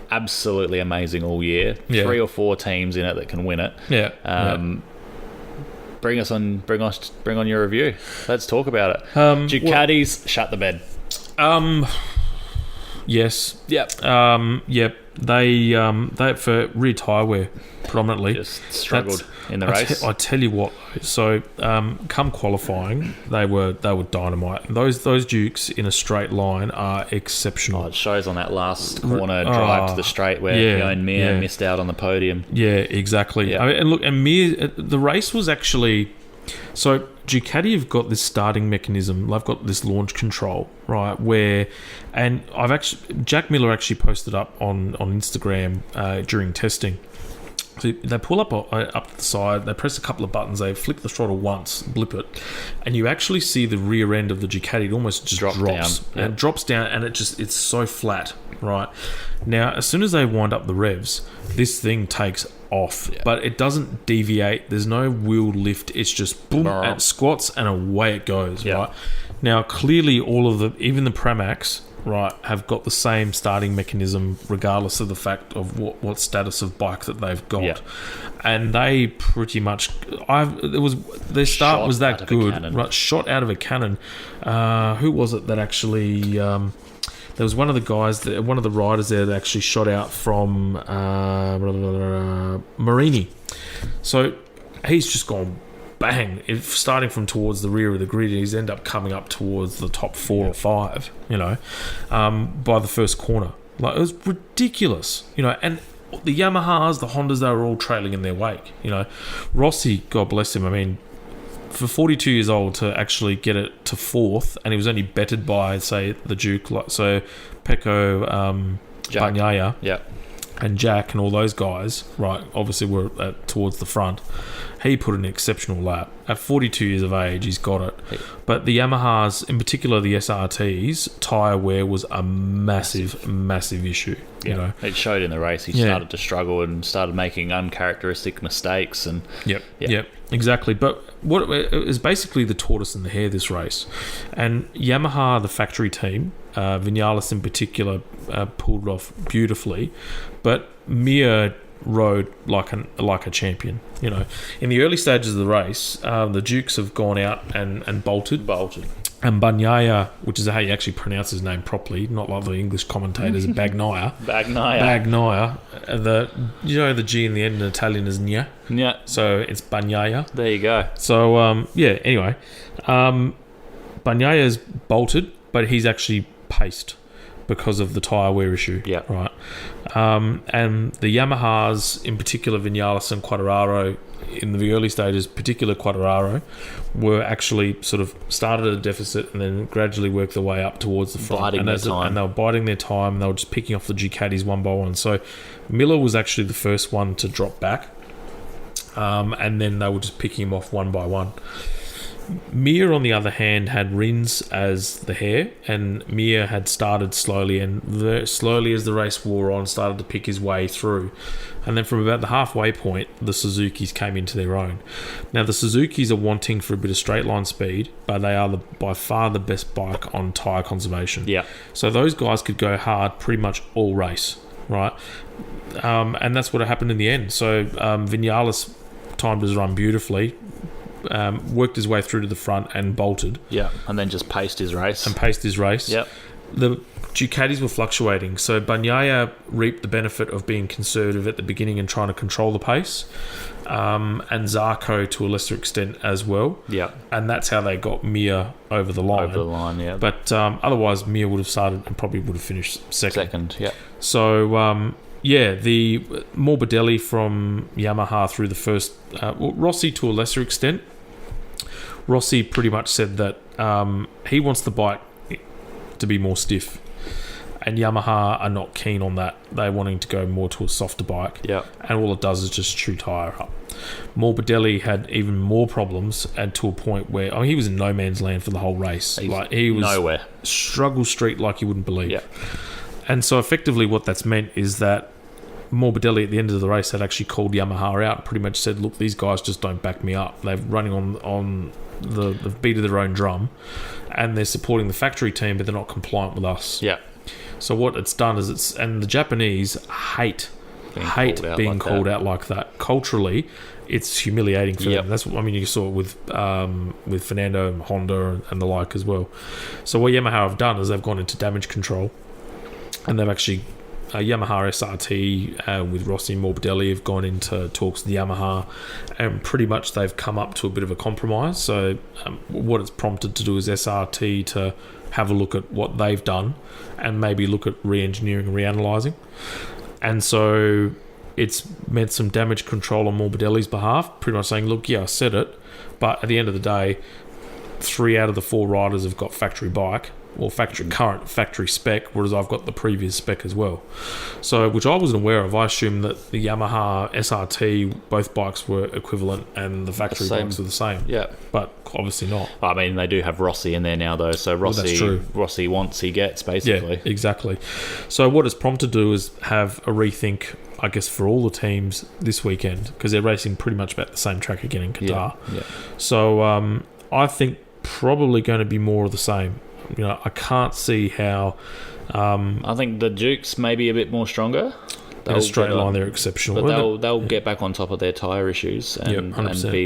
absolutely amazing all year. Yeah. 3 or 4 teams in it that can win it. Yeah. Bring on your review. Let's talk about it. Ducatis, shut the bed. Yes. Yep. Yep. They for rear tyre wear predominantly Just struggled in the race. I tell you what. So come qualifying, they were dynamite. Those Dukes in a straight line are exceptional. Oh, it shows on that last corner drive to the straight where Mir missed out on the podium. Yeah, exactly. Yeah. And look, and Mir, the race was actually. So Ducati have got this starting mechanism. They've got this launch control, right? And Jack Miller actually posted up on Instagram during testing. So they pull up the side, they press a couple of buttons, they flick the throttle once, blip it, and you actually see the rear end of the Ducati. It almost just drops down. and it drops down, and it's so flat, right? Now, as soon as they wind up the revs, this thing takes off, but it doesn't deviate. There's no wheel lift. It's just boom, and it squats, and away it goes, right? Now, clearly, even the Pramacs, right, have got the same starting mechanism regardless of the fact of what status of bike that they've got. And they pretty much their start was that good, right? Shot out of a cannon. Who was it that actually there was one of the guys one of the riders there that actually shot out from Marini. So he's just gone bang, starting from towards the rear of the grid, he's ended up coming up towards the top 4 or 5, by the first corner. Like, it was ridiculous, and the Yamahas, the Hondas, they were all trailing in their wake, Rossi, God bless him, I mean, for 42 years old to actually get it to 4th, and he was only bettered by, say, the Duke, so Pecco, Bagnaia, and Jack and all those guys, right, obviously were towards the front. He put an exceptional lap. At 42 years of age, he's got it. But the Yamahas, in particular the SRTs, tyre wear was a massive issue. It showed in the race. He started to struggle and started making uncharacteristic mistakes. And Yep, exactly. But it was basically the tortoise and the hare, this race. And Yamaha, the factory team, Vinales in particular, pulled it off beautifully. But Mir rode like a champion. In the early stages of the race, the Dukes have gone out and bolted. And Bagnaia, which is how you actually pronounce his name properly, not like the English commentators, Bagnaia. The G in the end in Italian is Nya. Yeah. So it's Bagnaia. There you go. So anyway, Bagnaia's bolted, but he's actually paced because of the tyre wear issue. Yeah. Right. And the Yamahas, in particular Vinales and Quartararo, in the early stages, particular Quartararo, were actually sort of started at a deficit and then gradually worked their way up towards the front. And they were biding their time, and they were just picking off the Ducatis one by one. So Miller was actually the first one to drop back. and then they were just picking him off one by one. Mir, on the other hand, had Rins as the hare, and Mir had started slowly, and slowly as the race wore on, started to pick his way through. And then from about the halfway point, the Suzukis came into their own. Now, the Suzukis are wanting for a bit of straight line speed, but they are by far the best bike on tyre conservation. Yeah. So those guys could go hard pretty much all race, right? And that's what happened in the end. So Vinales timed his run beautifully, worked his way through to the front and bolted. Yeah, and then just paced his race. Yep. The Ducatis were fluctuating, so Bagnaia reaped the benefit of being conservative at the beginning and trying to control the pace, and Zarco to a lesser extent as well. Yeah. And that's how they got Mir over the line. Yeah. But otherwise, Mir would have started and probably would have finished second. Yeah. So, the Morbidelli from Yamaha through the first... Rossi to a lesser extent. Rossi pretty much said that he wants the bike to be more stiff, and Yamaha are not keen on that. They're wanting to go more to a softer bike, and all it does is just chew tyre up. Morbidelli had even more problems, and to a point where he was in no man's land for the whole race. He was nowhere, struggle street like you wouldn't believe. Yeah. And so effectively what that's meant is that Morbidelli at the end of the race had actually called Yamaha out and pretty much said, look, these guys just don't back me up. They're running on the beat of their own drum, and they're supporting the factory team, but they're not compliant with us. Yeah. So what it's done is and the Japanese hate being called out like that. Culturally, it's humiliating for them. That's what you saw it with Fernando and Honda and the like as well. So what Yamaha have done is they've gone into damage control, and they've actually Yamaha SRT with Rossi and Morbidelli have gone into talks with Yamaha, and pretty much they've come up to a bit of a compromise. So what it's prompted to do is SRT to have a look at what they've done and maybe look at re-engineering and reanalyzing. And so it's meant some damage control on Morbidelli's behalf, pretty much saying, look, I said it, but at the end of the day, 3 out of the 4 riders have got factory bike, or current factory spec, whereas I've got the previous spec as well. So, which I wasn't aware of. I assumed that the Yamaha SRT, both bikes were equivalent and the factory bikes were the same. Yeah. But obviously not. I mean, they do have Rossi in there now, though. So that's true. Rossi wants, he gets, basically. Yeah, exactly. So what it's prompted to do is have a rethink, I guess, for all the teams this weekend, because they're racing pretty much about the same track again in Qatar. Yeah. So I think probably going to be more of the same. I can't see how... I think the Dukes may be a bit more stronger. In a straight line, they're exceptional. But they'll get back on top of their tyre issues and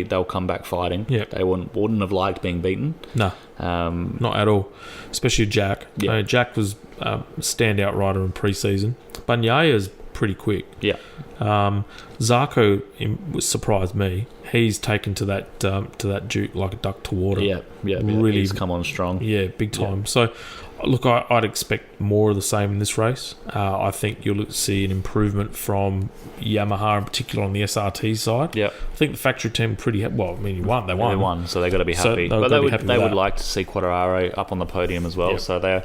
they'll come back fighting. Yep. They wouldn't have liked being beaten. No, not at all. Especially Jack. Yeah. Jack was a standout rider in pre-season. Bagnaia pretty quick. Yeah. Zarco surprised me. He's taken to that Duke like a duck to water. Yeah. Really, he's come on strong. Yeah, big time. Yeah. So, look, I'd expect more of the same in this race. I think you'll see an improvement from Yamaha, in particular on the SRT side. Yeah. I think the factory team pretty... They won. They won, so they've got to be happy. So they would like to see Quattararo up on the podium as well. Yep. So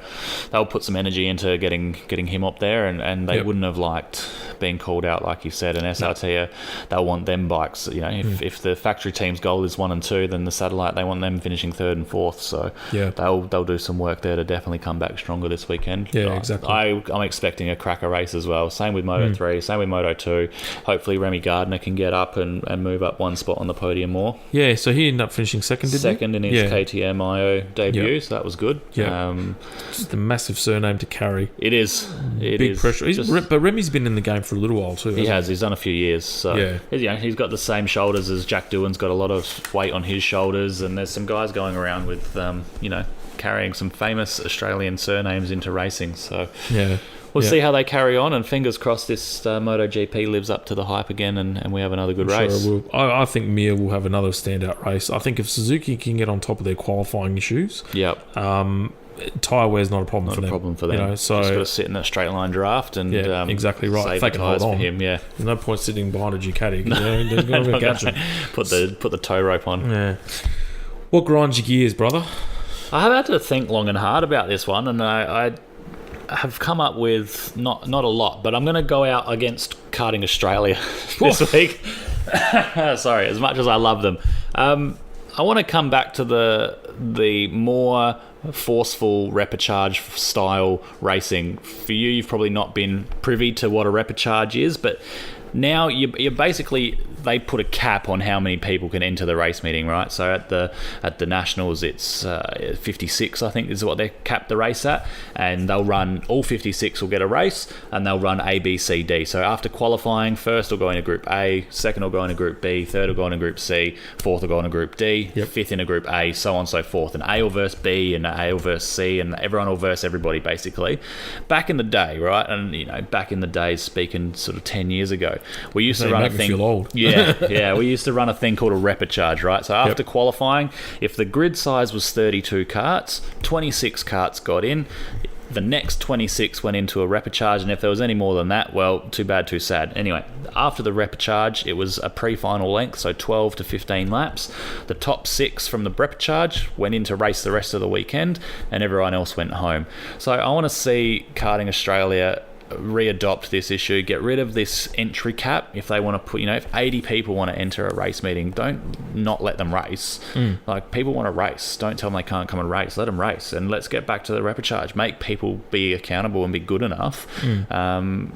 they'll put some energy into getting him up there, and they wouldn't have liked being called out, like you said. And SRT, they'll want them bikes. If the factory team's goal is 1 and 2, then the satellite, they want them finishing 3rd and 4th. So they'll do some work there to definitely come back stronger this weekend. Yeah, exactly. I'm expecting a cracker race as well. Same with Moto 3, same with Moto 2. Hopefully Remy Gardner can get up and move up one spot on the podium more. Yeah, so he ended up finishing second, didn't he? Second in his KTM IO debut, so that was good. Yeah. Just a massive surname to carry. It is. Big pressure. But Remy's been in the game for a little while too. He has. He's done a few years. So he's got the same shoulders as Jack Doohan's got a lot of weight on his shoulders, and there's some guys going around with carrying some famous Australian surnames into racing. So we'll see how they carry on, and fingers crossed this MotoGP lives up to the hype again, and we have another good race. Sure it will. I think Mir will have another standout race. I think if Suzuki can get on top of their qualifying issues, tyre wear is not a problem for them. Not a problem for them. So just got to sit in that straight line draft and exactly right. Save if they can hold on, for him, there's no point sitting behind a Ducati. They're going to catch them. Put the tow rope on. Yeah. What grinds your gears, brother? I have had to think long and hard about this one, and I have come up with not a lot, but I'm going to go out against Karting Australia this week. Sorry, as much as I love them. I want to come back to the more forceful repechage style racing. For you, you've probably not been privy to what a repechage is, but now you're basically, they put a cap on how many people can enter the race meeting, right? So at the Nationals, it's 56, I think, is what they cap the race at, and they'll run, all 56 will get a race, and they'll run A, B, C, D. So after qualifying, first will go into Group A, second will go into Group B, third will go into Group C, fourth will go into Group D, fifth into Group A, so on and so forth. And A will verse B, and A will verse C, and everyone will verse everybody, basically. Back in the day, right, and back in the days, speaking sort of 10 years ago, we used to run a thing. Feel old. Yeah, we used to run a thing called a repechage, right? So after qualifying, if the grid size was 32 karts, 26 karts got in. The next 26 went into a repechage, and if there was any more than that, well, too bad, too sad. Anyway, after the repechage, it was a pre-final length, so 12 to 15 laps. The top 6 from the repechage went in to race the rest of the weekend, and everyone else went home. So I want to see Karting Australia readopt this issue, get rid of this entry cap. If they want to put, if 80 people want to enter a race meeting, don't not let them race. Like, people want to race, don't tell them they can't come and race, let them race, and let's get back to the repechage, make people be accountable and be good enough. And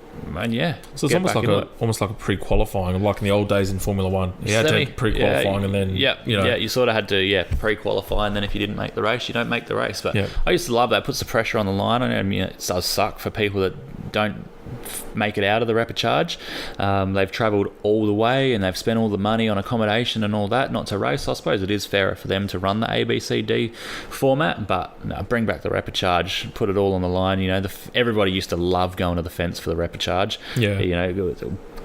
so it's almost like a pre-qualifying, like in the old days in Formula 1. You had to pre-qualifying, and then you sort of had to pre-qualify, and then if you didn't make the race, you don't make the race. But I used to love that. It puts the pressure on the line. I mean, it does suck for people that don't make it out of the repechage. They've travelled all the way and they've spent all the money on accommodation and all that not to race. I suppose it is fairer for them to run the A, B, C, D format, but no, bring back the repechage, put it all on the line. Everybody used to love going to the fence for the repechage.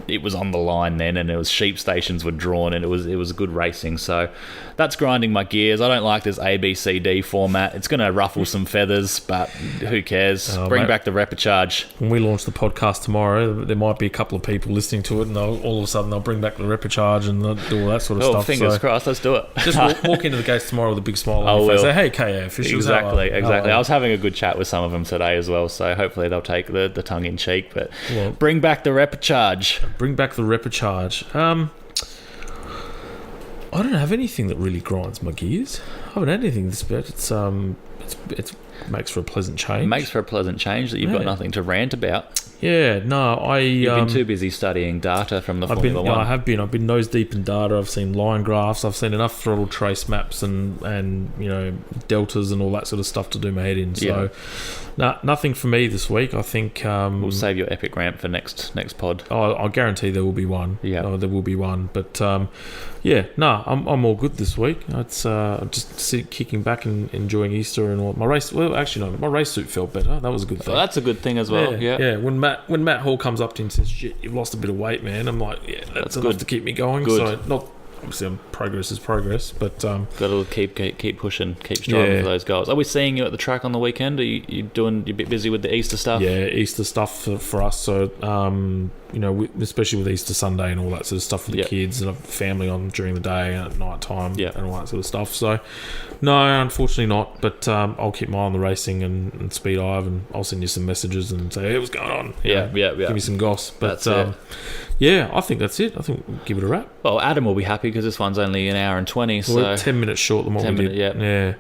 It was on the line then, and it was sheep stations were drawn, and it was good racing. So that's grinding my gears. I don't like this A, B, C, D format. It's going to ruffle some feathers, but who cares? Bring back the repechage. When we launch the podcast tomorrow, there might be a couple of people listening to it, and all of a sudden they'll bring back the repechage and they'll do all that sort of stuff. Fingers crossed. Let's do it. Just walk into the gates tomorrow with a big smile on your face. Say, hey, KA officials. Exactly. I was having a good chat with some of them today as well, so hopefully they'll take the tongue in cheek. But bring back the repechage. Bring back the repechage. I don't have anything that really grinds my gears. I haven't had anything this bad. It makes for a pleasant change. It makes for a pleasant change that you've got nothing to rant about. Yeah, no, You've been too busy studying data from the Formula 1. I have been. I've been nose deep in data. I've seen line graphs. I've seen enough throttle trace maps and deltas and all that sort of stuff to do my head in. So, nothing for me this week. I think we'll save your epic rant for next pod. I guarantee there will be one. Yeah, there will be one. But I'm all good this week. It's just kicking back and enjoying Easter and all. My race. Well, actually, no, my race suit felt better. That was a good thing. Well, that's a good thing as well. Yeah. When Matt Hall comes up to him and says, "Shit, you've lost a bit of weight, man," I'm like, "Yeah, that's enough to keep me going." Good. So not obviously progress is progress, but got to keep pushing, keep striving for those goals. Are we seeing you at the track on the weekend? Are you a bit busy with the Easter stuff? Yeah, Easter stuff for us. So especially with Easter Sunday and all that sort of stuff with the kids and family on during the day and at night time and all that sort of stuff. So no, unfortunately not. But I'll keep my eye on the racing and Speed Ive, and I'll send you some messages and say, "Hey, what's going on?" Give me some goss. But I think that's it. I think we'll give it a wrap. Well, Adam will be happy because this one's only an hour and 20. So we're 10 minutes short than what we did.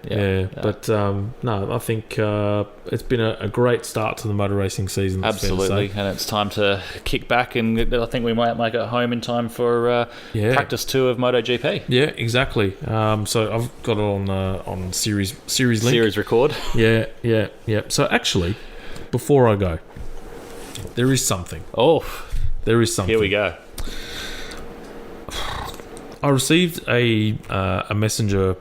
Yeah. But no, I think it's been a great start to the motor racing season. Absolutely, and it's time to kick back, and I think we might make it home in time for practice 2 of Motogp. Yeah, exactly. So I've got it on series link. Series record. Yeah. So actually, before I go, there is something. There is something. Here we go. I received a messenger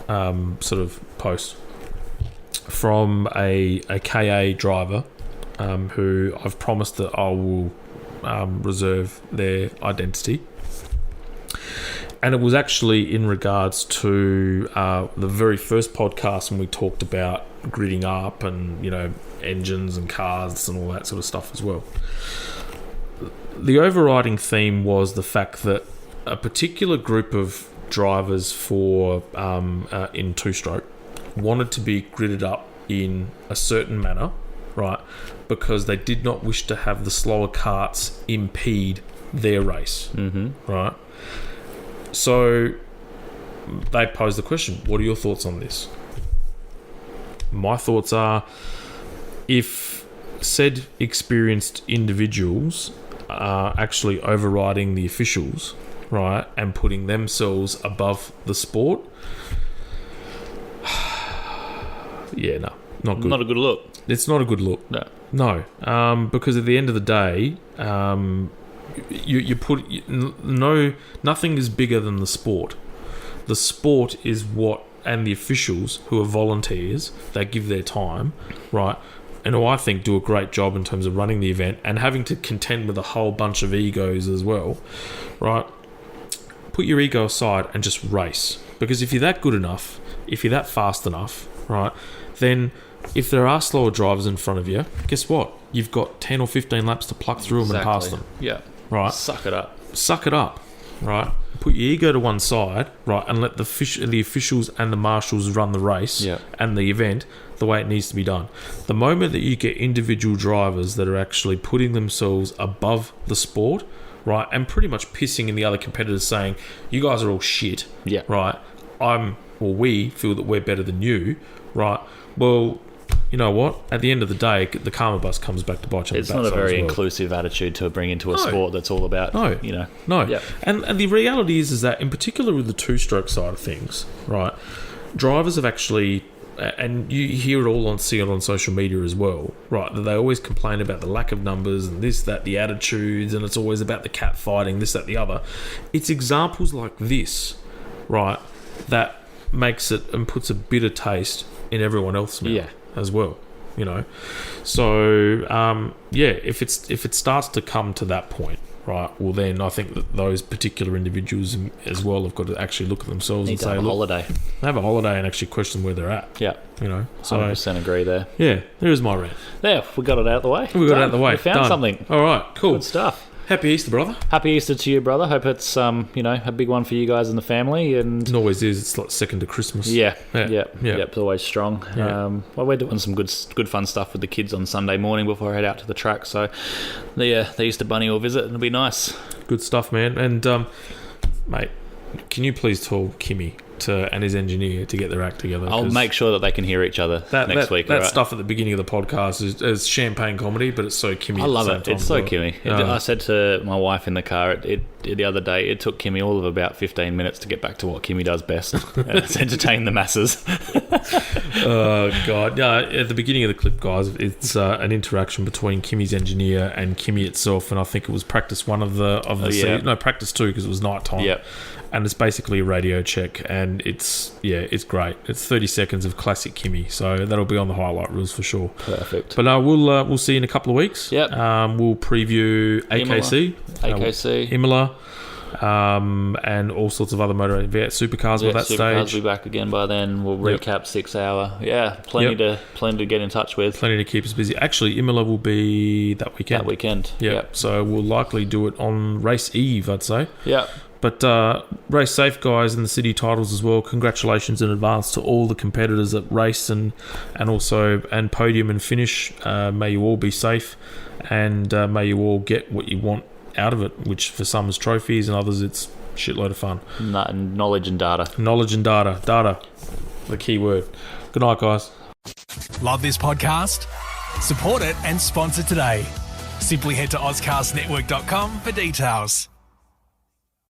sort of post from a KA driver who I've promised that I will reserve their identity. And it was actually in regards to the very first podcast when we talked about gridding up and, engines and cars and all that sort of stuff as well. The overriding theme was the fact that a particular group of drivers in two-stroke wanted to be gridded up in a certain manner, right? Because they did not wish to have the slower karts impede their race, right? So they pose the question, what are your thoughts on this? My thoughts are, if said experienced individuals are actually overriding the officials, right, and putting themselves above the sport, yeah, no, not good. Not a good look. It's not a good look. No, because at the end of the day, nothing is bigger than the sport. The sport is what, and the officials who are volunteers, they give their time, right, and who I think do a great job in terms of running the event and having to contend with a whole bunch of egos as well, right? Put your ego aside and just race. Because if you're that good enough, if you're that fast enough, right, then if there are slower drivers in front of you, guess what? You've got 10 or 15 laps to pluck through them and pass them. Yeah. Right? Suck it up. Suck it up, right? Put your ego to one side, right, and let the officials and the marshals run the race and the event the way it needs to be done. The moment that you get individual drivers that are actually putting themselves above the sport, right, and pretty much pissing in the other competitors saying, you guys are all shit, right, we feel that we're better than you, right, well, you know what? At the end of the day, the karma bus comes back to bite you on the backside. It's not a very as well. Inclusive attitude to bring into a sport that's all about, No. Yep. And the reality is that, in particular with the two-stroke side of things, right, drivers have actually, and you hear it all see it on social media as well, right, that they always complain about the lack of numbers and this, that, the attitudes, and it's always about the cat fighting, this, that, the other. It's examples like this, right, that makes it and puts a bitter taste in everyone else's mouth as well, so if it starts to come to that point, right, well then I think that those particular individuals as well have got to actually look at themselves and say, have a holiday and actually question where they're at. So 100% agree there. There's my rant. We got it out of the way. We found Done. Something. All right, cool. Good stuff. Happy Easter, brother. Happy Easter to you, brother. Hope it's a big one for you guys in the family. And it always is. It's like second to Christmas. Yep. It's always strong. Yeah. We're doing some good fun stuff with the kids on Sunday morning before I head out to the track. So the Easter Bunny will visit and it'll be nice. Good stuff, man. And mate, can you please tell Kimmy and his engineer to get their act together? I'll make sure that they can hear each other next week. That stuff at the beginning of the podcast is champagne comedy, but it's so Kimmy. I love it. Time it's so Kimmy. I said to my wife in the car the other day, it took Kimmy all of about 15 minutes to get back to what Kimmy does best, and it's entertain the masses. Oh, God. Yeah, at the beginning of the clip, guys, it's an interaction between Kimmy's engineer and Kimmy itself, and I think it was practice one of the season. No, practice two, because it was night time. Yep. And it's basically a radio check, and it's great. It's 30 seconds of classic Kimmy, so that'll be on the highlight reels for sure. Perfect. But we'll see you in a couple of weeks. Yep. We'll preview AKC, Imola, and all sorts of other motor supercars by that stage. Supercars will be back again by then. We'll recap 6 hour. Plenty to get in touch with. Plenty to keep us busy. Actually, Imola will be that weekend. Yep. So we'll likely do it on race eve, I'd say. Yep. But race safe, guys, in the city titles as well. Congratulations in advance to all the competitors that race and podium and finish. May you all be safe, and may you all get what you want out of it, which for some is trophies and others it's a shitload of fun. Knowledge and data. Data, the key word. Good night, guys. Love this podcast? Support it and sponsor today. Simply head to AuscastNetwork.com for details.